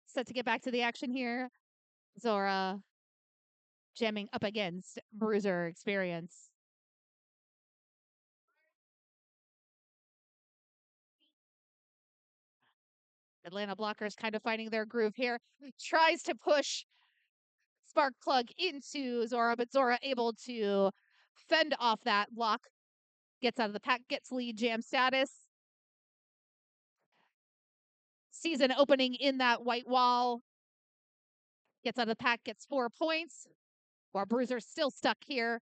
set to get back to the action here. Zora jamming up against Bruiser Experience. Atlanta blockers kind of finding their groove here. Tries to push Spark Plug into Zora, but Zora able to fend off that block. Gets out of the pack, gets lead jam status. Sees an opening in that white wall. Gets out of the pack, gets 4 points. While Bruiser's still stuck here.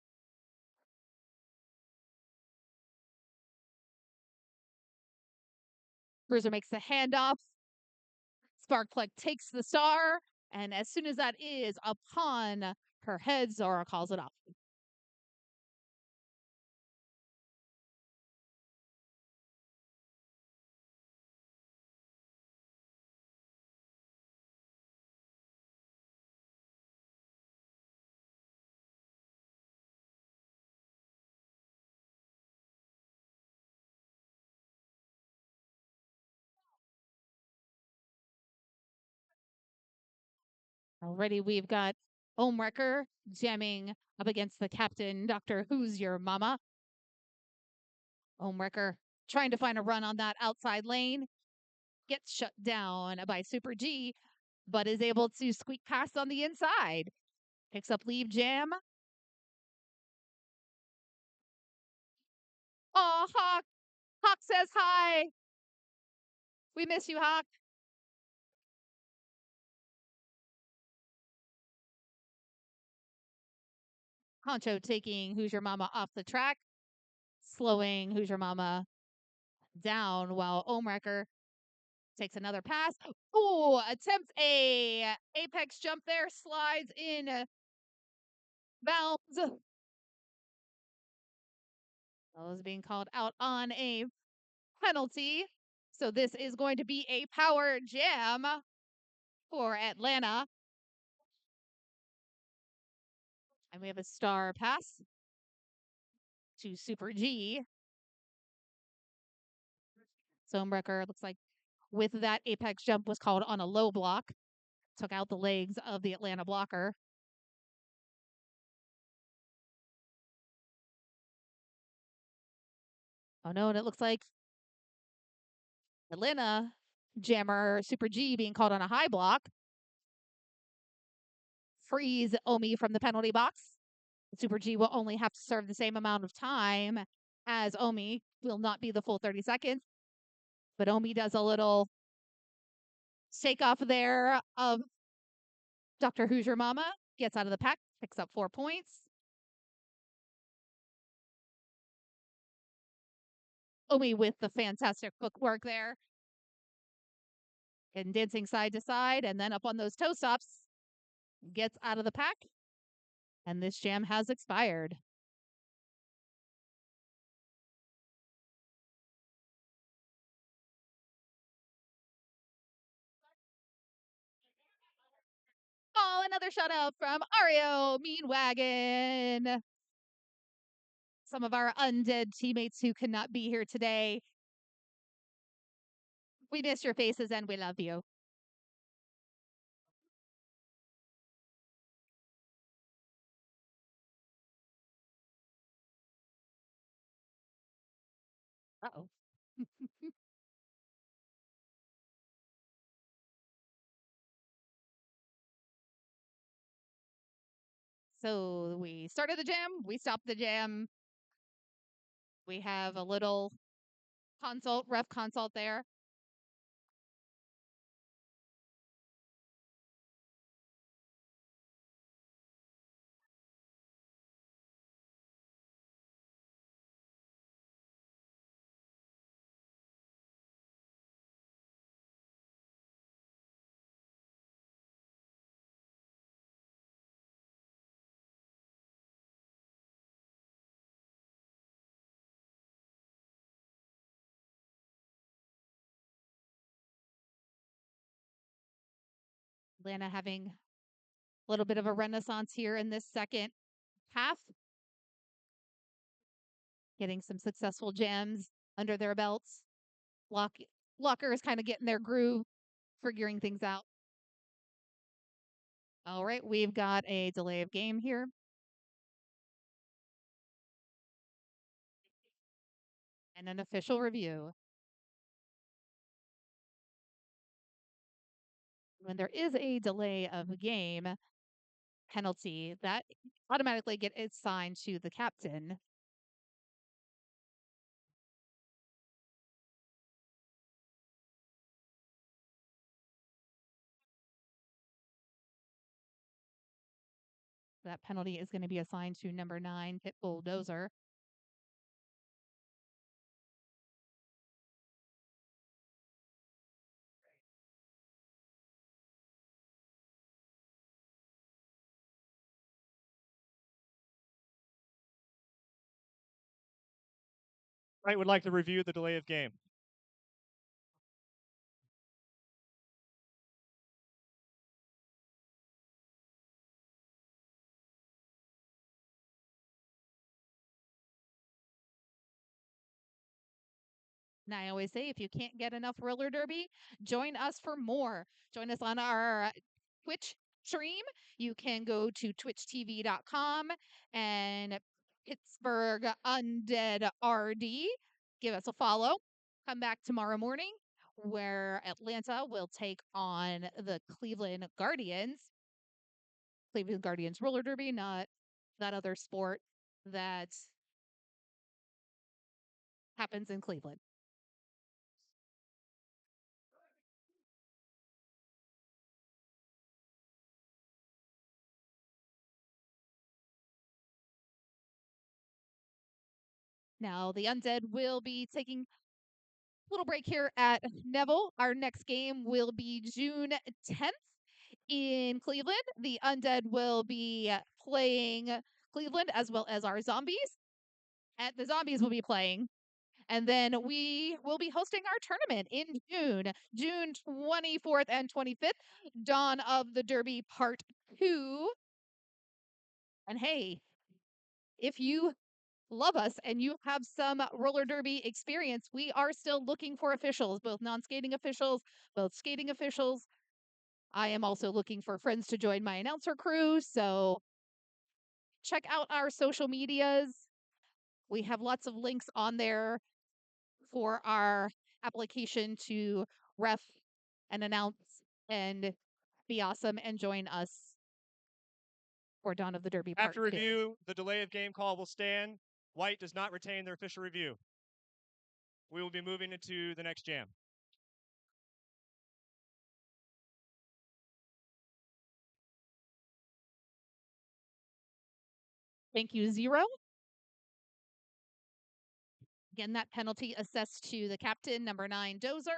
Bruiser makes the handoff. Sparkplug takes the star, and as soon as that is upon her head, Zora calls it off. Already we've got Omewrecker jamming up against the captain, Dr. Who's Your Mama. Homewrecker trying to find a run on that outside lane. Gets shut down by Super G, but is able to squeak past on the inside. Picks up leave jam. Oh, Hawk. Hawk says hi. We miss you, Hawk. Honcho taking Who's Your Mama off the track, slowing Who's Your Mama down while Omrecker takes another pass. Oh, attempts a apex jump there, slides in bounds. Well, is being called out on a penalty. So this is going to be a power jam for Atlanta. And we have a star pass to Super G. Somebrecker looks like with that apex jump was called on a low block. Took out the legs of the Atlanta blocker. Oh no, and it looks like Atlanta jammer Super G being called on a high block. Frees Omi from the penalty box. Super G will only have to serve the same amount of time as Omi. Will not be the full 30 seconds. But Omi does a little shake off there of Dr. Who's Your Mama. Gets out of the pack, picks up 4 points. Omi with the fantastic footwork there. And dancing side to side and then up on those toe stops. Gets out of the pack. And this jam has expired. Oh, another shout out from Ario Mean Wagon. Some of our undead teammates who could not be here today. We miss your faces and we love you. Uh-oh. So we started the jam, we stopped the jam. We have a little consult, ref consult there. Atlanta having a little bit of a renaissance here in this second half. Getting some successful jams under their belts. Locker is kind of getting their groove, figuring things out. All right, we've got a delay of game here. And an official review. When there is a delay of game penalty, that automatically get assigned to the captain. That penalty is going to be assigned to number 9, Pit Bulldozer. Wright would like to review the delay of game. And I always say, if you can't get enough roller derby, join us for more. Join us on our Twitch stream. You can go to twitchtv.com and Pittsburgh Undead RD. give us a follow. Come back tomorrow morning where Atlanta will take on the Cleveland Guardians. Cleveland Guardians roller derby, not that other sport that happens in Cleveland. Now, the Undead will be taking a little break here at Neville. Our next game will be June 10th in Cleveland. The Undead will be playing Cleveland as well as our zombies. And the zombies will be playing. And then we will be hosting our tournament in June 24th and 25th, Dawn of the Derby Part 2. And hey, if you love us and you have some roller derby experience, we are still looking for officials, both non-skating officials, both skating officials. I am also looking for friends to join my announcer crew, so check out our social medias. We have lots of links on there for our application to ref and announce and be awesome and join us for Dawn of the Derby Part After 2. review, the delay of game call will stand. White does not retain their official review. We will be moving into the next jam. Thank you, Zero. Again, that penalty assessed to the captain, number 9, Dozer.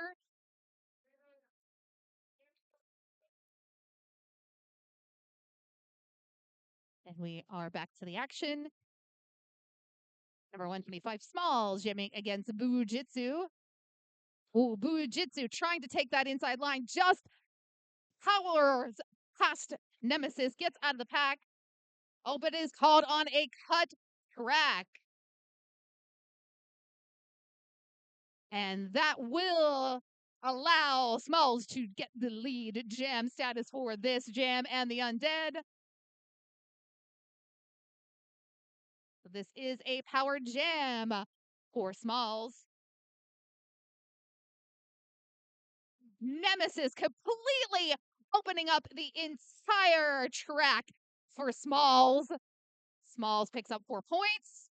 And we are back to the action. Number 125, Smalls, jamming against Bujitsu. Ooh, Bujitsu trying to take that inside line, just powers past Nemesis, gets out of the pack. Oh, but is called on a cut track. And that will allow Smalls to get the lead jam status for this jam and the Undead. This is a power jam for Smalls. Nemesis completely opening up the entire track for Smalls. Smalls picks up 4 points.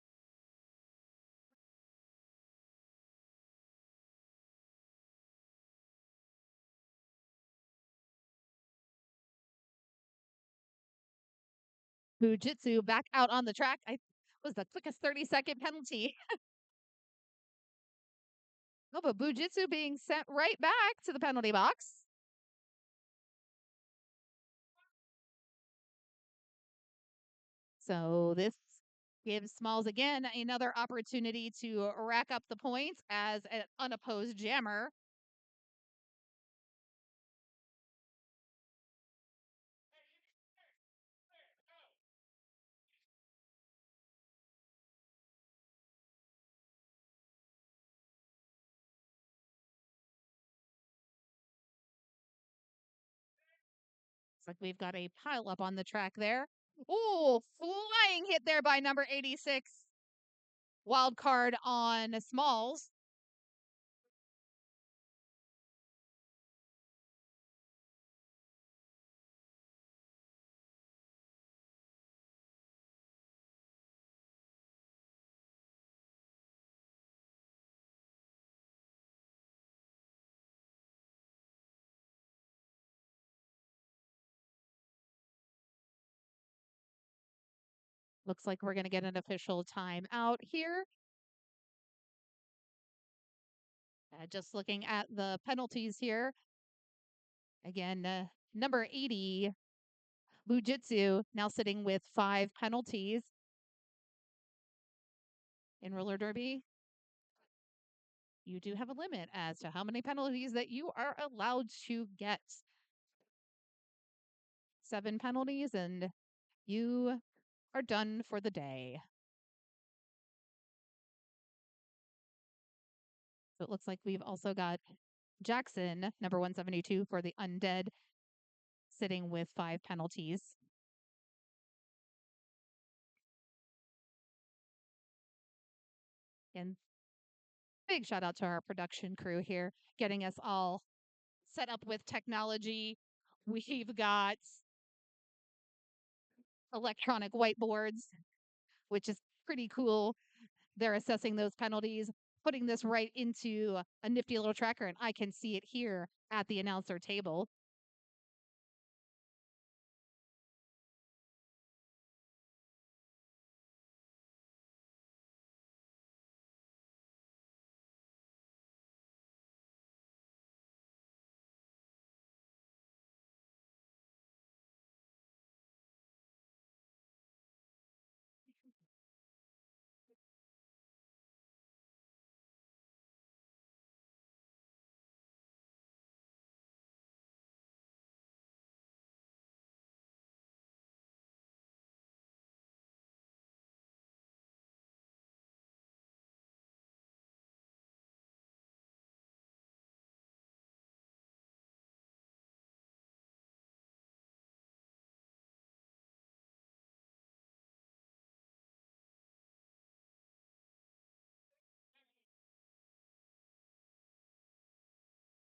Fujitsu back out on the track. I was the quickest 30-second penalty. Oh, but Bujitsu being sent right back to the penalty box. So this gives Smalls again another opportunity to rack up the points as an unopposed jammer. Looks like we've got a pile up on the track there. Ooh, flying hit there by number 86. Wild card on Smalls. Looks like we're going to get an official timeout here. Just looking at the penalties here. Again, number 80, Bujitsu, now sitting with 5 penalties in roller derby. You do have a limit as to how many penalties that you are allowed to get. 7 penalties, and you are done for the day. So it looks like we've also got Jackson, number 172 for the Undead, sitting with 5 penalties. And Big shout out to our production crew here, getting us all set up with technology. We've got electronic whiteboards, which is pretty cool. They're assessing those penalties, putting this right into a nifty little tracker, and I can see it here at the announcer table.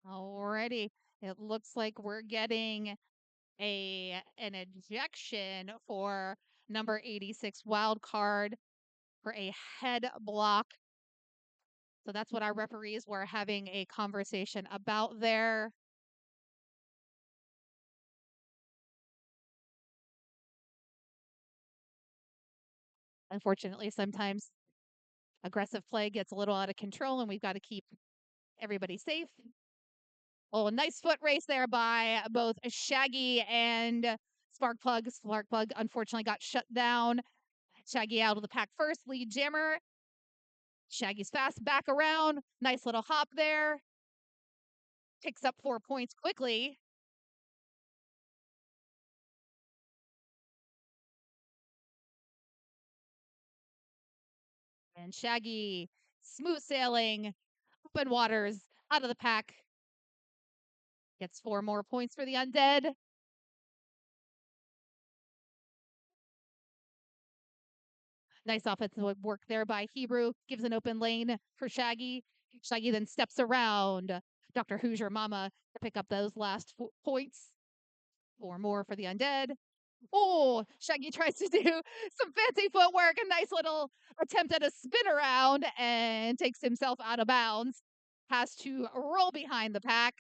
Alrighty. It looks like we're getting an ejection for number 86 wild card for a head block. So that's what our referees were having a conversation about there. Unfortunately, sometimes aggressive play gets a little out of control and we've got to keep everybody safe. Oh, a nice foot race there by both Shaggy and Sparkplug. Sparkplug unfortunately got shut down. Shaggy out of the pack first, lead jammer. Shaggy's fast back around. Nice little hop there. Picks up 4 points quickly. And Shaggy smooth sailing, open waters, out of the pack. Gets 4 more points for the Undead. Nice offensive work there by Hebrew. Gives an open lane for Shaggy. Shaggy then steps around Dr. Hoosier Mama to pick up those last points. 4 more for the Undead. Oh, Shaggy tries to do some fancy footwork, a nice little attempt at a spin around and takes himself out of bounds. Has to roll behind the pack.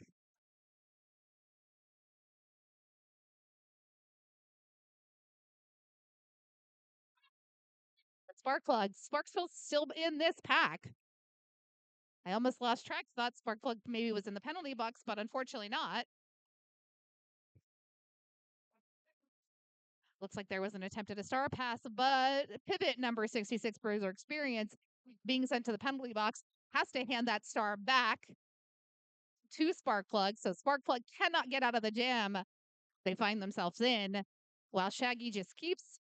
Sparkplug. Sparksville's still in this pack. I almost lost track. Thought Sparkplug maybe was in the penalty box, but unfortunately not. Looks like there was an attempt at a star pass, but pivot number 66 Bruiser Experience being sent to the penalty box has to hand that star back to Sparkplug. So Sparkplug cannot get out of the jam they find themselves in, while Shaggy just keeps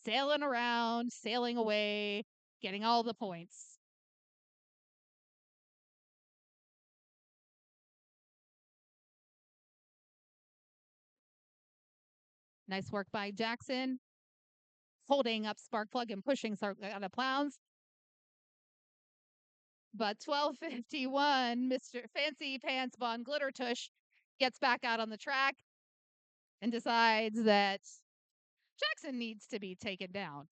sailing around, sailing away, getting all the points. Nice work by Jackson, holding up Sparkplug and pushing out of clowns. But 12:51, Mr. Fancy Pants Von Glittertush gets back out on the track and decides that Jackson needs to be taken down.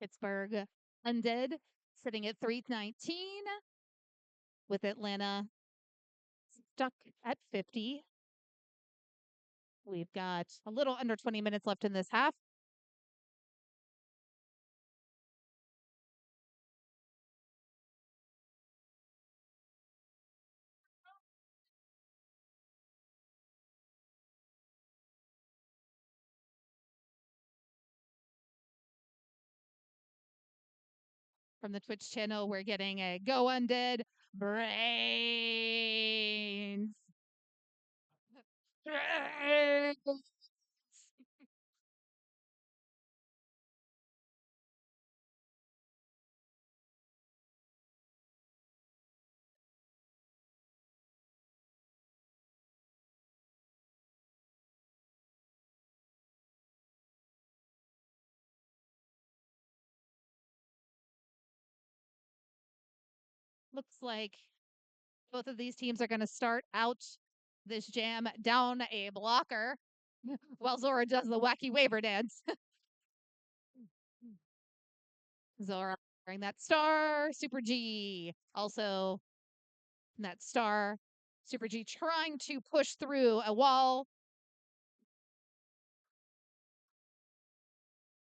Pittsburgh Undead sitting at 319 with Atlanta stuck at 50. We've got a little under 20 minutes left in this half. From the Twitch channel, we're getting a Go Undead Brains. Brains. Looks like both of these teams are going to start out this jam down a blocker while Zora does the wacky waiver dance. Zora wearing that star, Super G. Also, that star, Super G trying to push through a wall.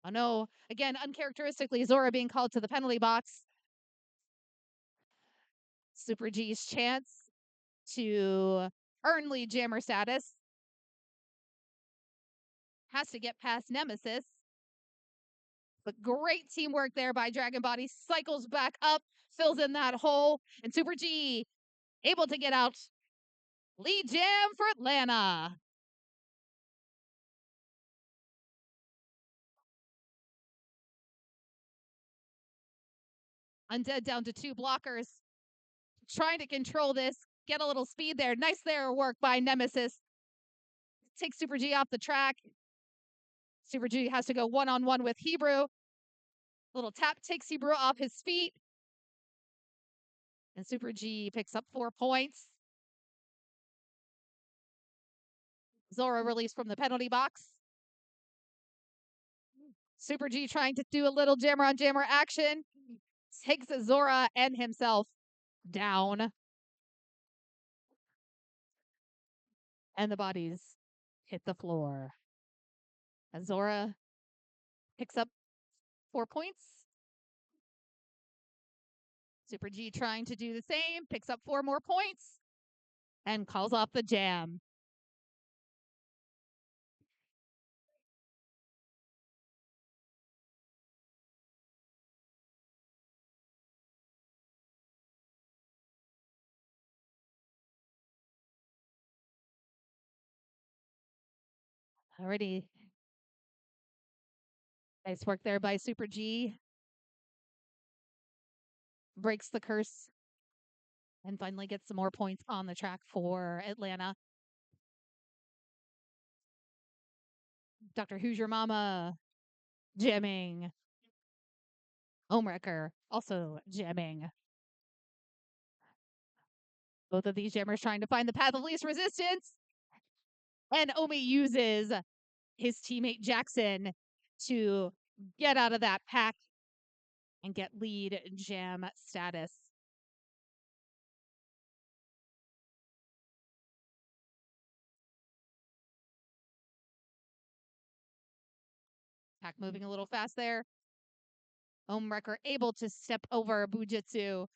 Oh no, again, uncharacteristically, Zora being called to the penalty box. Super G's chance to earn lead jammer status. Has to get past Nemesis. But great teamwork there by Dragon Body. Cycles back up, fills in that hole, and Super G able to get out. Lead jam for Atlanta. Undead down to 2 blockers. Trying to control this. Get a little speed there. Nice there work by Nemesis. Takes Super G off the track. Super G has to go one-on-one with Hebrew. Little tap takes Hebrew off his feet. And Super G picks up 4 points. Zora released from the penalty box. Super G trying to do a little jammer on jammer action. Takes Zora and himself down. And the bodies hit the floor. As Zora picks up 4 points. Super G trying to do the same, picks up 4 more points, and calls off the jam. Already. Nice work there by Super G. Breaks the curse and finally gets some more points on the track for Atlanta. Dr. Who's Your Mama jamming. Homewrecker also jamming. Both of these jammers trying to find the path of least resistance. And Omi uses his teammate Jackson to get out of that pack and get lead jam status. Pack moving a little fast there. Homewrecker able to step over Bujitsu.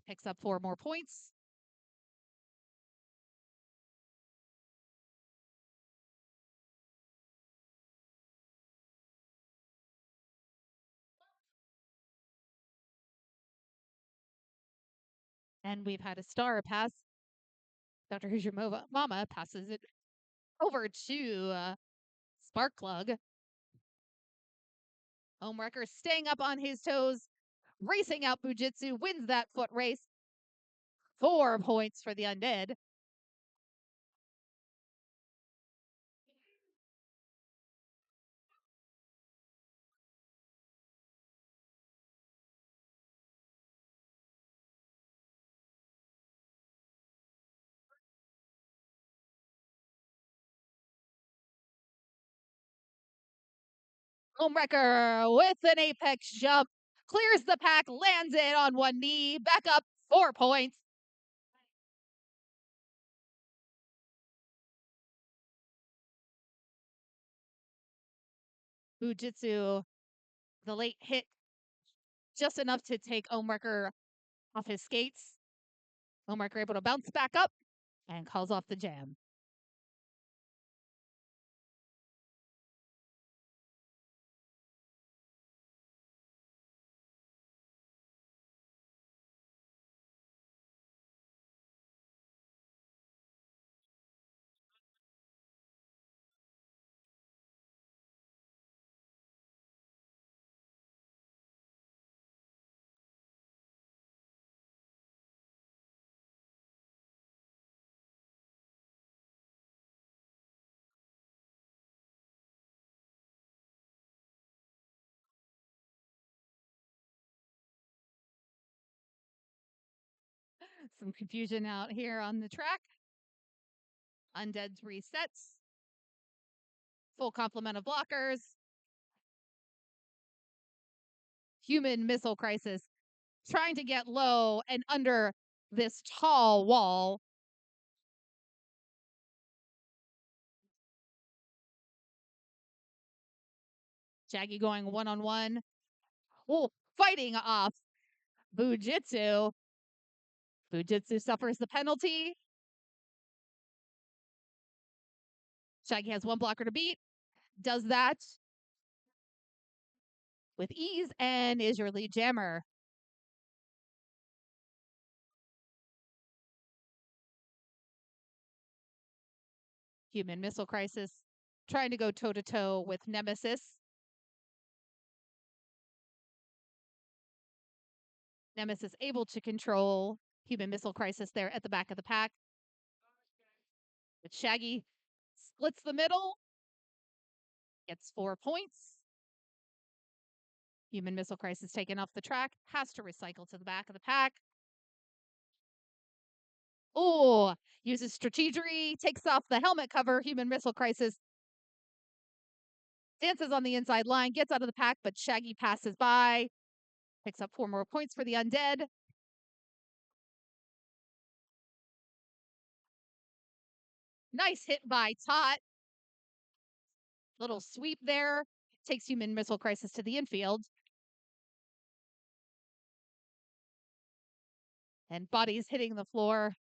Picks up 4 more points. And we've had a star pass. Dr. Who's Your Mama passes it over to Sparkplug. Homewrecker staying up on his toes, racing out Bujitsu, wins that foot race. 4 points for the Undead. Homewrecker with an apex jump, clears the pack, lands it on one knee, back up 4 points. Bujitsu, the late hit, just enough to take Homewrecker off his skates. Homewrecker able to bounce back up and calls off the jam. Some confusion out here on the track. Undead's resets. Full complement of blockers. Human missile crisis. Trying to get low and under this tall wall. Shaggy going one-on-one. Oh, fighting off Bujitsu. Bujitsu suffers the penalty. Shaggy has one blocker to beat. Does that with ease and is your lead jammer. Human missile crisis. Trying to go toe-to-toe with Nemesis. Nemesis able to control human missile crisis there at the back of the pack. But Shaggy splits the middle. Gets 4 points. Human missile crisis taken off the track. Has to recycle to the back of the pack. Oh, uses strategery. Takes off the helmet cover. Human missile crisis. Dances on the inside line. Gets out of the pack, but Shaggy passes by. Picks up 4 more points for the Undead. Nice hit by Tot. Little sweep there. Takes human missile crisis to the infield. And bodies hitting the floor.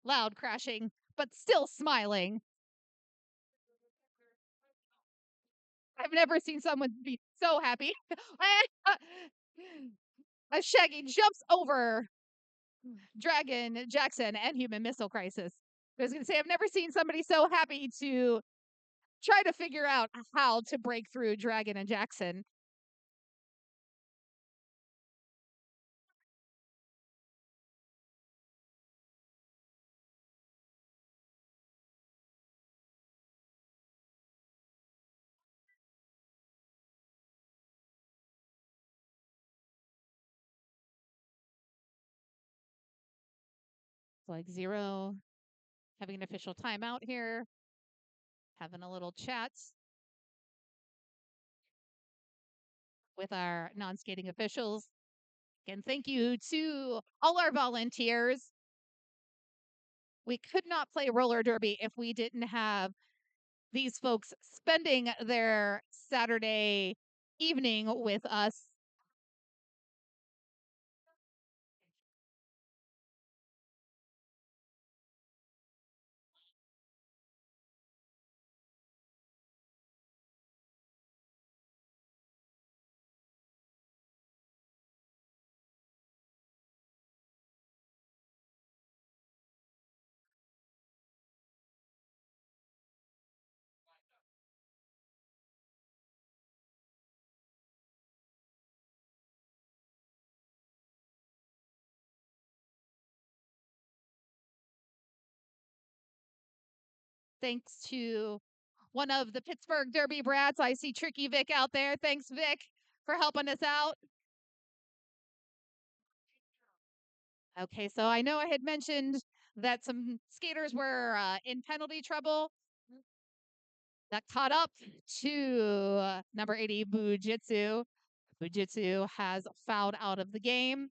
Loud crashing, but still smiling. I've never seen someone be so happy. As Shaggy jumps over Dragon, Jackson, and human missile crisis. I was going to say, I've never seen somebody so happy to try to figure out how to break through Dragon and Jackson. It's like Zero having an official timeout here, having a little chat with our non-skating officials. Again, thank you to all our volunteers. We could not play roller derby if we didn't have these folks spending their Saturday evening with us. Thanks to one of the Pittsburgh Derby brats. I see Tricky Vic out there. Thanks, Vic, for helping us out. Okay, so I know I had mentioned that some skaters were in penalty trouble. That caught up to number 80, Bujitsu. Bujitsu has fouled out of the game.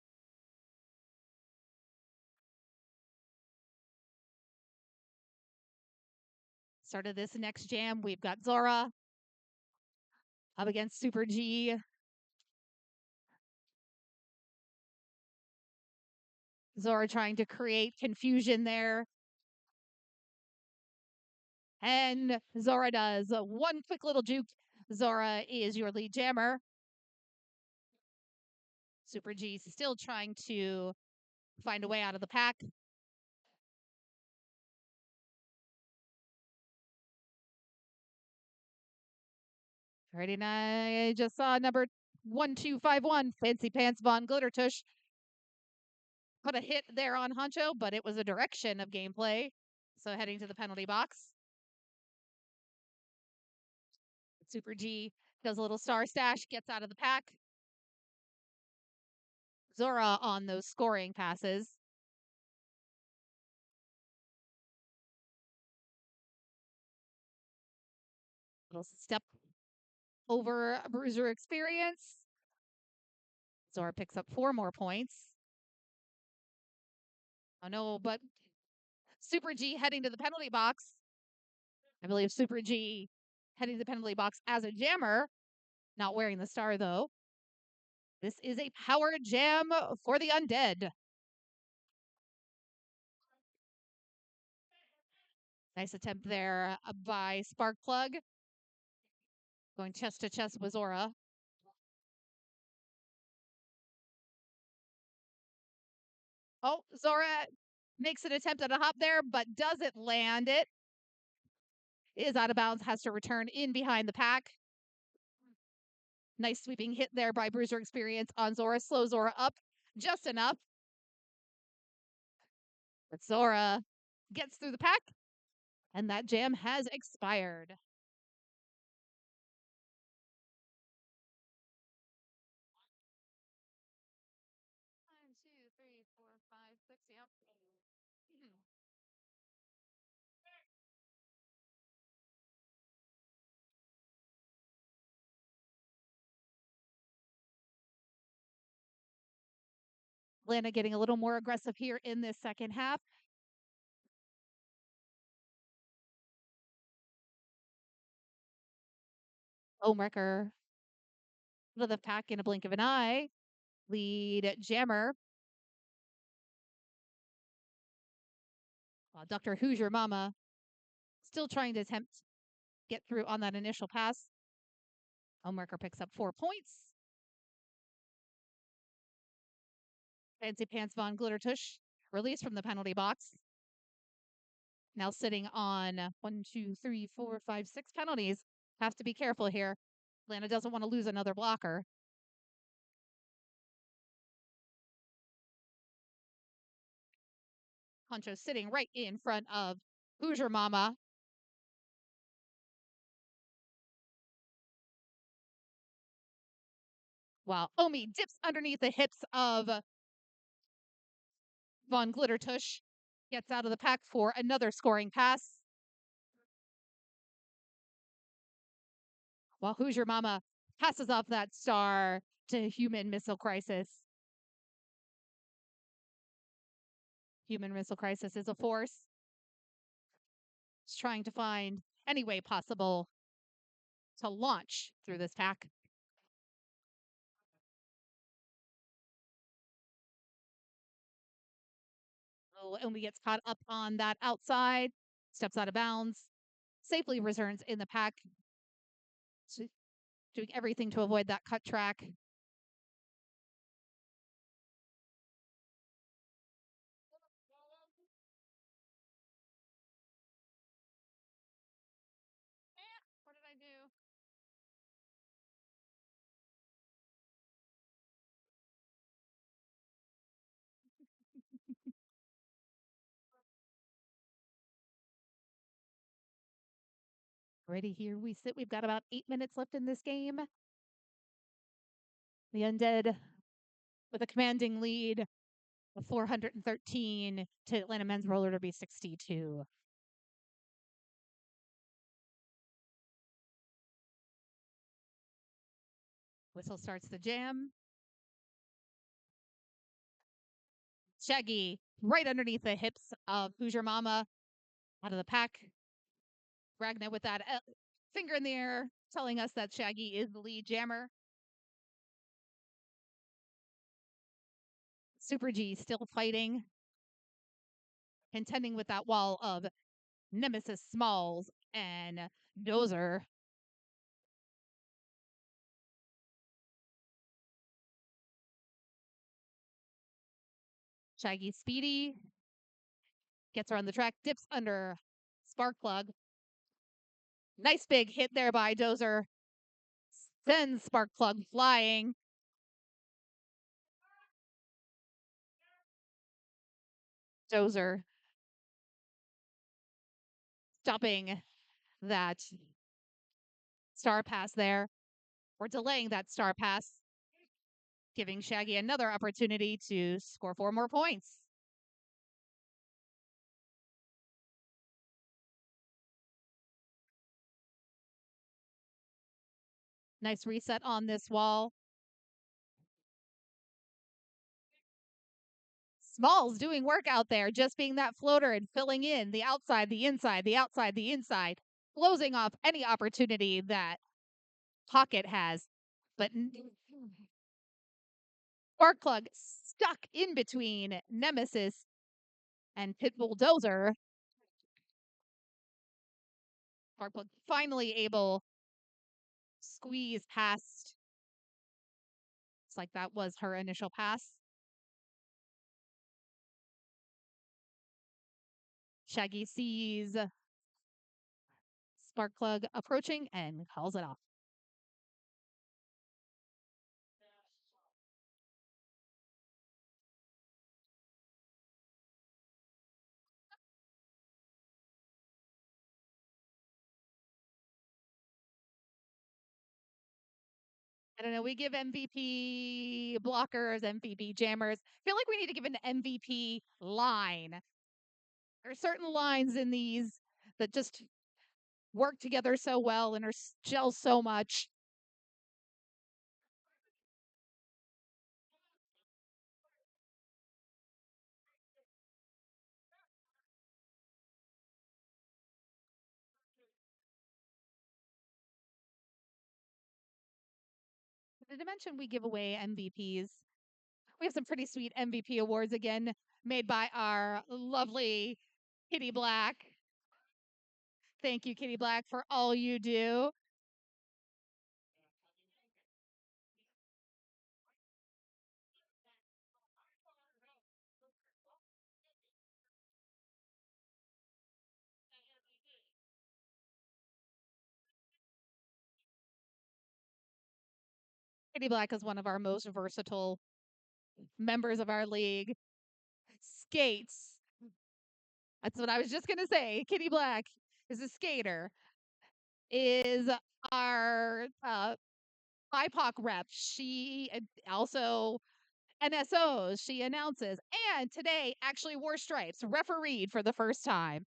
Started this next jam. We've got Zora up against Super G. Zora trying to create confusion there. And Zora does one quick little juke. Zora is your lead jammer. Super G still trying to find a way out of the pack. Alrighty, now I just saw number 1251, Fancy Pants Von Glittertush. Put a hit there on Honcho, but it was a direction of gameplay. So heading to the penalty box. Super G does a little star stash, gets out of the pack. Zora on those scoring passes. Little step over Bruiser experience. Zora picks up 4 more points. Oh no, but Super G heading to the penalty box. I believe Super G heading to the penalty box as a jammer, not wearing the star though. This is a power jam for the Undead. Nice attempt there by Sparkplug. Going chest to chest with Zora. Oh, Zora makes an attempt at a hop there, but doesn't land it. Is out of bounds, has to return in behind the pack. Nice sweeping hit there by Bruiser Experience on Zora. Slow Zora up just enough. But Zora gets through the pack, and that jam has expired. 1, 2, 3, 4, 5, 6. Yep. Atlanta getting a little more aggressive here in this second half. Homewrecker out of the pack in a blink of an eye. Lead jammer. Dr. Who's Your Mama still trying to attempt get through on that initial pass. Homewrecker picks up 4 points. Fancy Pants Von Glittertush released from the penalty box. Now sitting on 1, 2, 3, 4, 5, 6 penalties. Have to be careful here. Atlanta doesn't want to lose another blocker. Honcho sitting right in front of Hoosier Mama. While Omi dips underneath the hips of Von Glittertush. Gets out of the pack for another scoring pass. While Hoosier Mama passes off that star to Human Missile Crisis. Human Missile Crisis is a force. It's trying to find any way possible to launch through this pack. Oh, Omi gets caught up on that outside, steps out of bounds, safely returns in the pack, doing everything to avoid that cut track. What did I do? Ready, here we sit. We've got about 8 minutes left in this game. The Undead with a commanding lead of 413 to Atlanta Men's Roller Derby 62. Whistle starts the jam. Shaggy right underneath the hips of Hoosier Mama out of the pack. Ragna with that finger in the air telling us that Shaggy is the lead jammer. Super G still fighting, contending with that wall of Nemesis Smalls and Dozer. Shaggy Speedy gets around the track, dips under Sparkplug. Nice big hit there by Dozer. Sends Sparkplug flying. Dozer stopping that star pass there, or delaying that star pass, giving Shaggy another opportunity to score 4 more points. Nice reset on this wall. Smalls doing work out there, just being that floater and filling in the outside, the inside, the outside, the inside, closing off any opportunity that Pocket has. But Sparkplug stuck in between Nemesis and Pit Bulldozer. Sparkplug finally able to squeeze past. It's like that was her initial pass. Shaggy sees Sparkplug approaching and calls it off. I don't know. We give MVP blockers, MVP jammers. I feel like we need to give an MVP line. There are certain lines in these that just work together so well and are gel so much. The dimension we give away MVPs. We have some pretty sweet MVP awards again made by our lovely Kitty Black. Thank you, Kitty Black, for all you do. Kitty Black is one of our most versatile members of our league. Skates. That's what I was just going to say. Kitty Black is a skater, is our BIPOC rep. She also NSOs, she announces, and today actually wore stripes, refereed for the first time.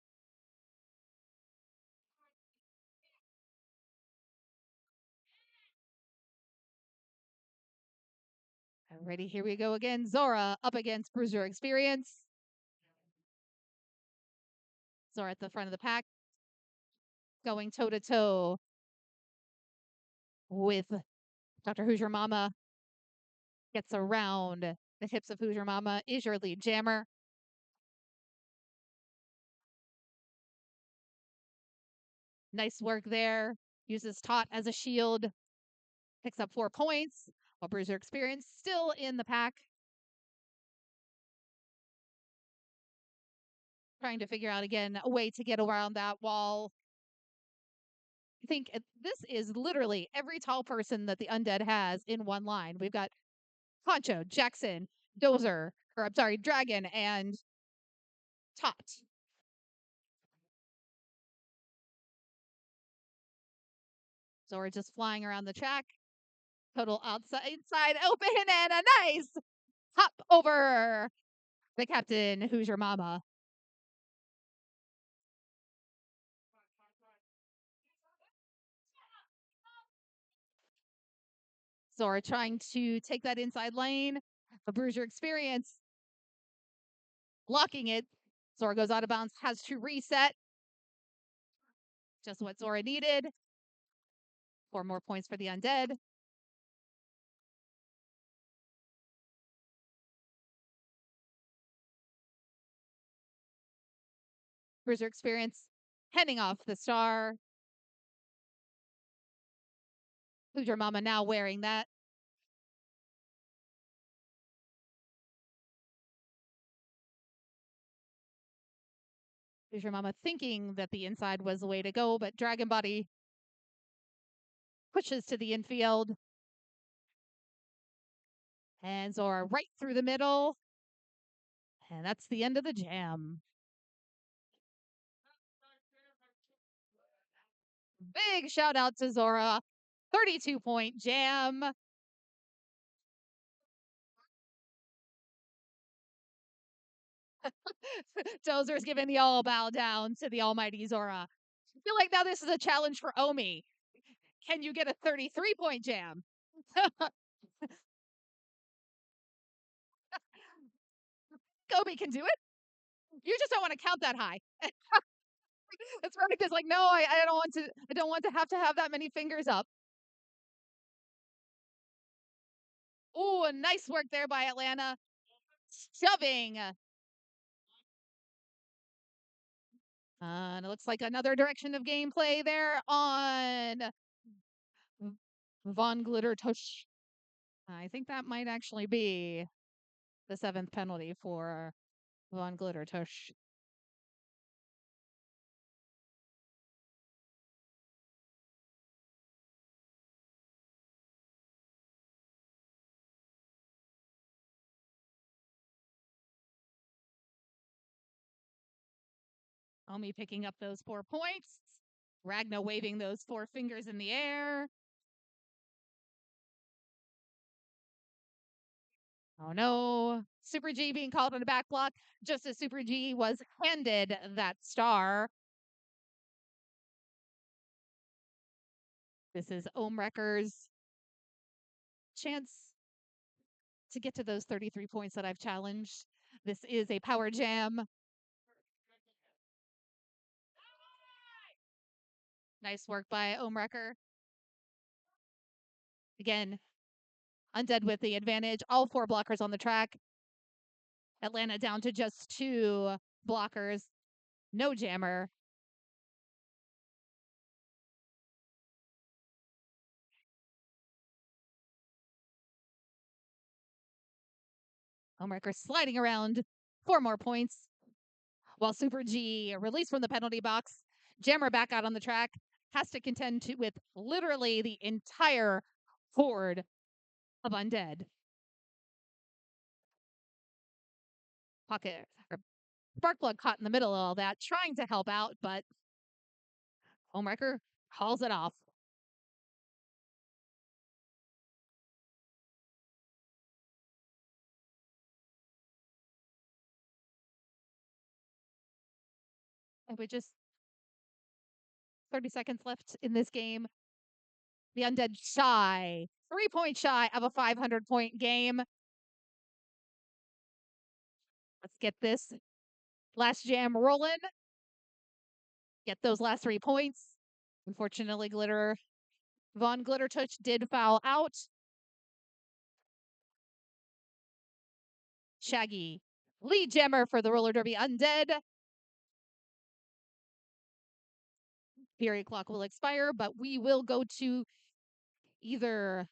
Alrighty, here we go again. Zora up against Bruiser Experience. Zora at the front of the pack, going toe to toe with Dr. Who's Your Mama. Gets around the hips of Who's Your Mama, is your lead jammer. Nice work there. Uses Tot as a shield. Picks up 4 points, while Bruiser Experience still in the pack. Trying to figure out again a way to get around that wall. I think this is literally every tall person that the Undead has in one line. We've got Poncho, Jackson, Dozer, or I'm sorry, Dragon, and Tot. So we're just flying around the track. Total outside, inside open, and a nice hop over the captain, Who's Your Mama. Zora trying to take that inside lane. The Bruiser Experience blocking it. Zora goes out of bounds, has to reset. Just what Zora needed. 4 more points for the Undead. Bruiser Experience heading off the star. Who's Your Mama now wearing that? Who's Your Mama thinking that the inside was the way to go, but Dragon Body pushes to the infield. And Zora right through the middle. And that's the end of the jam. Big shout out to Zora. 32-point jam. Dozer's giving the all bow down to the almighty Zora. I feel like now this is a challenge for Omi. Can you get a 33-point jam? Kobe can do it. You just don't want to count that high. That's right. Because like, no, I don't want to. I don't want to have that many fingers up. Oh, nice work there by Atlanta. Shoving. And it looks like another direction of gameplay there on Von Glitter Tush. I think that might actually be the 7th penalty for Von Glitter Tush. Omi picking up those 4 points. Ragna waving those 4 fingers in the air. Oh no. Super G being called on a back block just as Super G was handed that star. This is Omwrecker's chance to get to those 33 points that I've challenged. This is a power jam. Nice work by Omwrecker. Again, Undead with the advantage. All 4 blockers on the track. Atlanta down to just 2 blockers. No jammer. Omwrecker sliding around 4 more points. While Super G, released from the penalty box, jammer back out on the track, has to contend with literally the entire horde of Undead. Pocket or Sparkplug caught in the middle of all that, trying to help out, but Omwrecker calls it off. And with just 30 seconds left in this game, the Undead shy, 3 points shy of a 500-point game. Let's get this last jam rolling. Get those last 3 points. Unfortunately, Von Glittertouch did foul out. Shaggy, lead jammer for the Roller Derby Undead. Period clock will expire, but we will go to either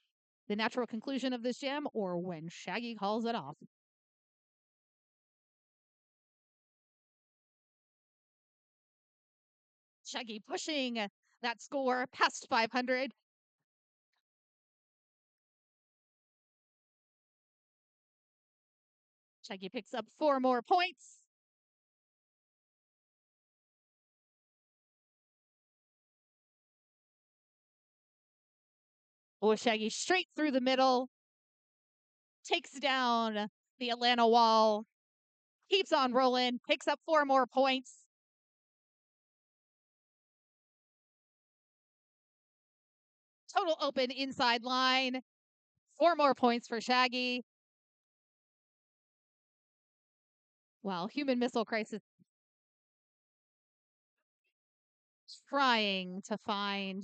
the natural conclusion of this jam or when Shaggy calls it off. Shaggy pushing that score past 500. Shaggy picks up 4 more points. Oh, Shaggy straight through the middle. Takes down the Atlanta wall. Keeps on rolling. Picks up 4 more points. Total open inside line. 4 more points for Shaggy. While Human Missile Crisis trying to find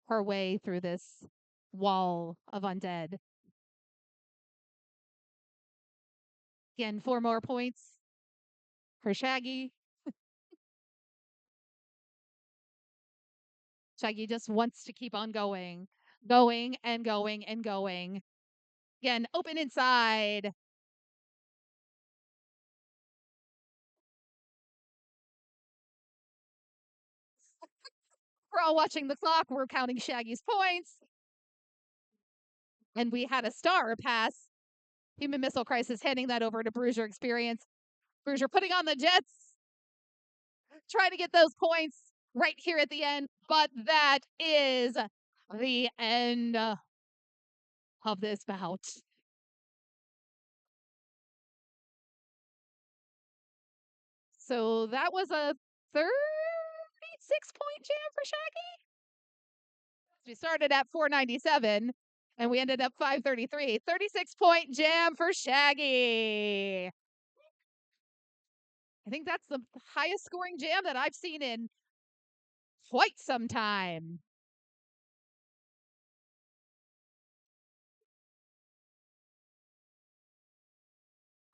her way through this wall of undead. Again, 4 more points for Shaggy. Shaggy just wants to keep on going. Going and going and going. Again, open inside. We're all watching the clock. We're counting Shaggy's points. And we had a star pass. Human Missile Crisis handing that over to Bruiser Experience. Bruiser putting on the Jets. Trying to get those points right here at the end. But that is the end of this bout. So that was a 32 6-point jam for Shaggy. We started at 497 and we ended up 533. 36-point jam for Shaggy. I think that's the highest scoring jam that I've seen in quite some time.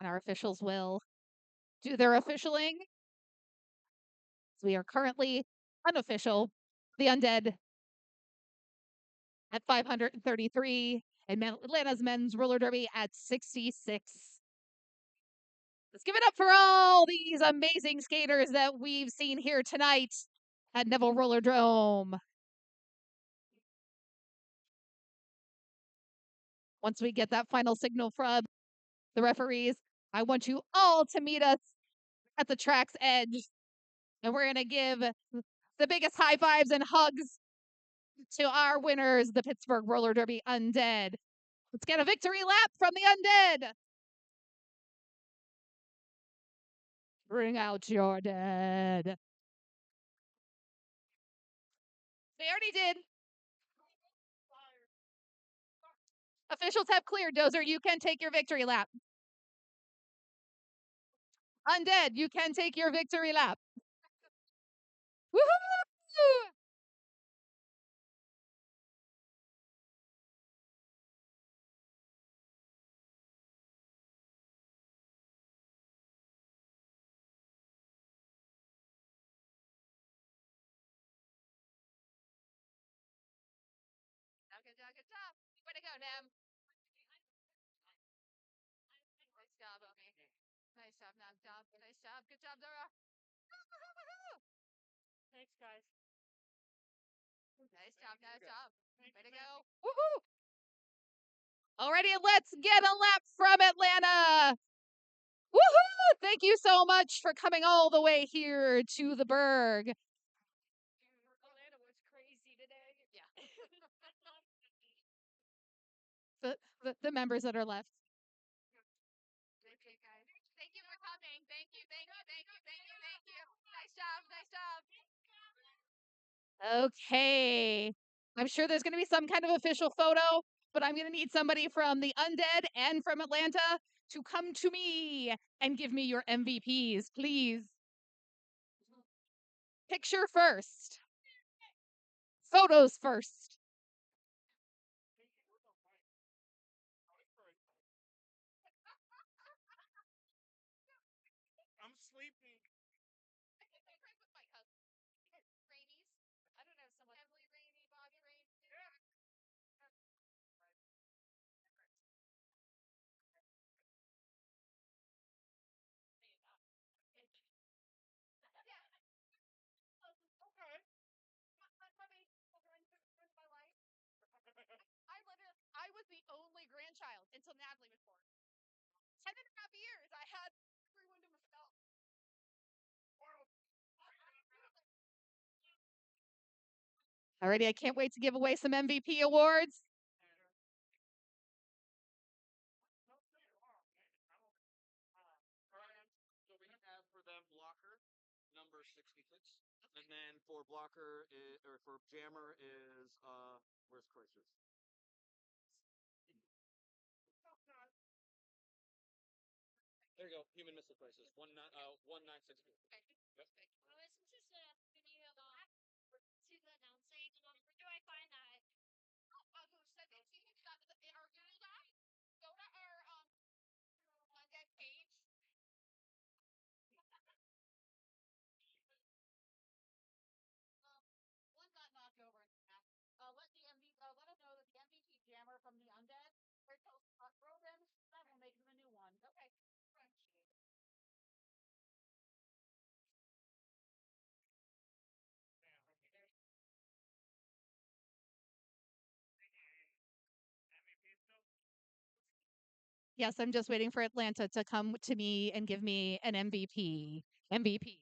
And our officials will do their officialing. So we are currently unofficial. The Undead at 533 and Atlanta's men's roller derby at 66. Let's give it up for all these amazing skaters that we've seen here tonight at Neville Roller Dome. Once we get that final signal from the referees, I want you all to meet us at the track's edge. And we're going to give the biggest high fives and hugs to our winners, the Pittsburgh Roller Derby Undead. Let's get a victory lap from the Undead. Bring out your dead. They already did. Officials have cleared. Dozer, you can take your victory lap. Undead, you can take your victory lap. Woohoo! Good job, good job. Way to go, Nem. Nice job, Omi. Nice job, Nem. Nice job. Good job, Dora. Thanks, guys. Nice job, nice job. Way to go. Woohoo! Alrighty, let's get a lap from Atlanta. Woohoo! Thank you so much for coming all the way here to the Berg. Atlanta was crazy today. Yeah. the members that are left. Okay, guys. Thank you for coming. Thank you, thank you, thank you, thank you, thank you. Nice job, nice job. Okay. I'm sure there's going to be some kind of official photo, but I'm going to need somebody from the Undead and from Atlanta to come to me and give me your MVPs, please. Picture first. Photos first. I'm sleeping. I was the only grandchild until Natalie was born. 10.5 years. I had everyone to myself. Alrighty, I can't wait to give away some MVP awards. So we have for them blocker number 66, and then for blocker or for jammer is where's crisis? There you go, human missile crisis 1962. Okay. Yep. Since it's the new to the announcing, where do I find that? Who sent it to you? Our Google Doc. Go to our Undead page. One got knocked over in the back. Let us know that the MVP jammer from the Undead, throw them. That will make them a new one. Okay. Yes, I'm just waiting for Atlanta to come to me and give me an MVP. MVP.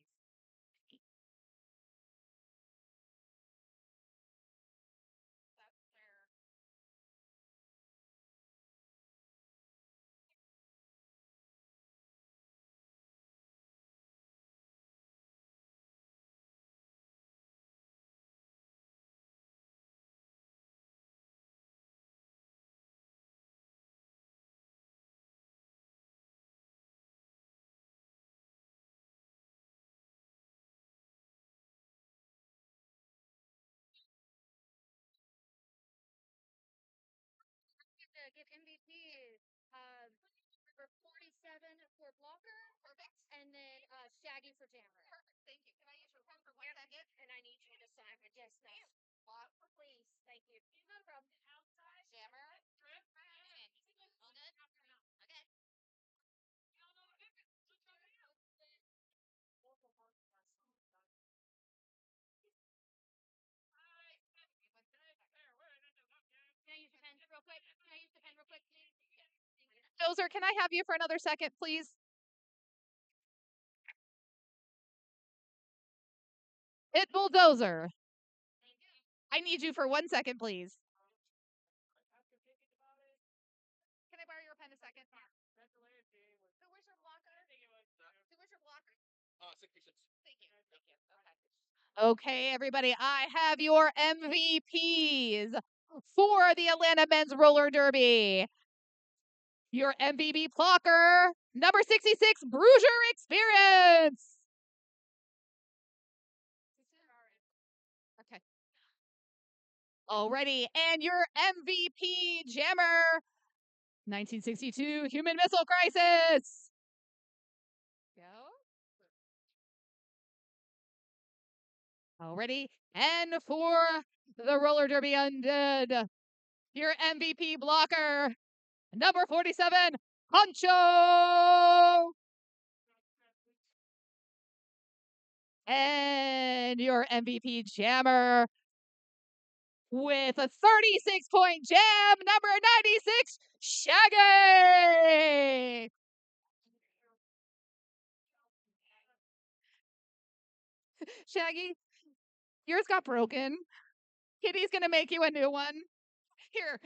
get MVP. Number 47 for blocker. Perfect. And then Shaggy for jammer. Perfect. Thank you. Can I use your pen for 1 second? And I need you to sign it. Yes, no. Please. Thank you. No problem. Outside. Jammer. Drip. All good? Okay. Can I use the pen real quick? Can I use the pen real quick, please? Dozer, can I have you for another second, please? It bulldozer. I need you for 1 second, please. Can I borrow your pen a second? Who was your blocker? Who was your blocker? 66. Thank you. Okay, everybody, I have your MVPs for the Atlanta Men's Roller Derby. Your MVP blocker, number 66, Bruiser Experience. Okay. Alrighty, and your MVP jammer, 1962 Human Missile Crisis. Go. Alrighty, and for the Roller Derby Undead, your MVP blocker, number 47, Honcho. And your MVP jammer with a 36-point jam, number 96, Shaggy. Shaggy, yours got broken. Kitty's gonna make you a new one. Here.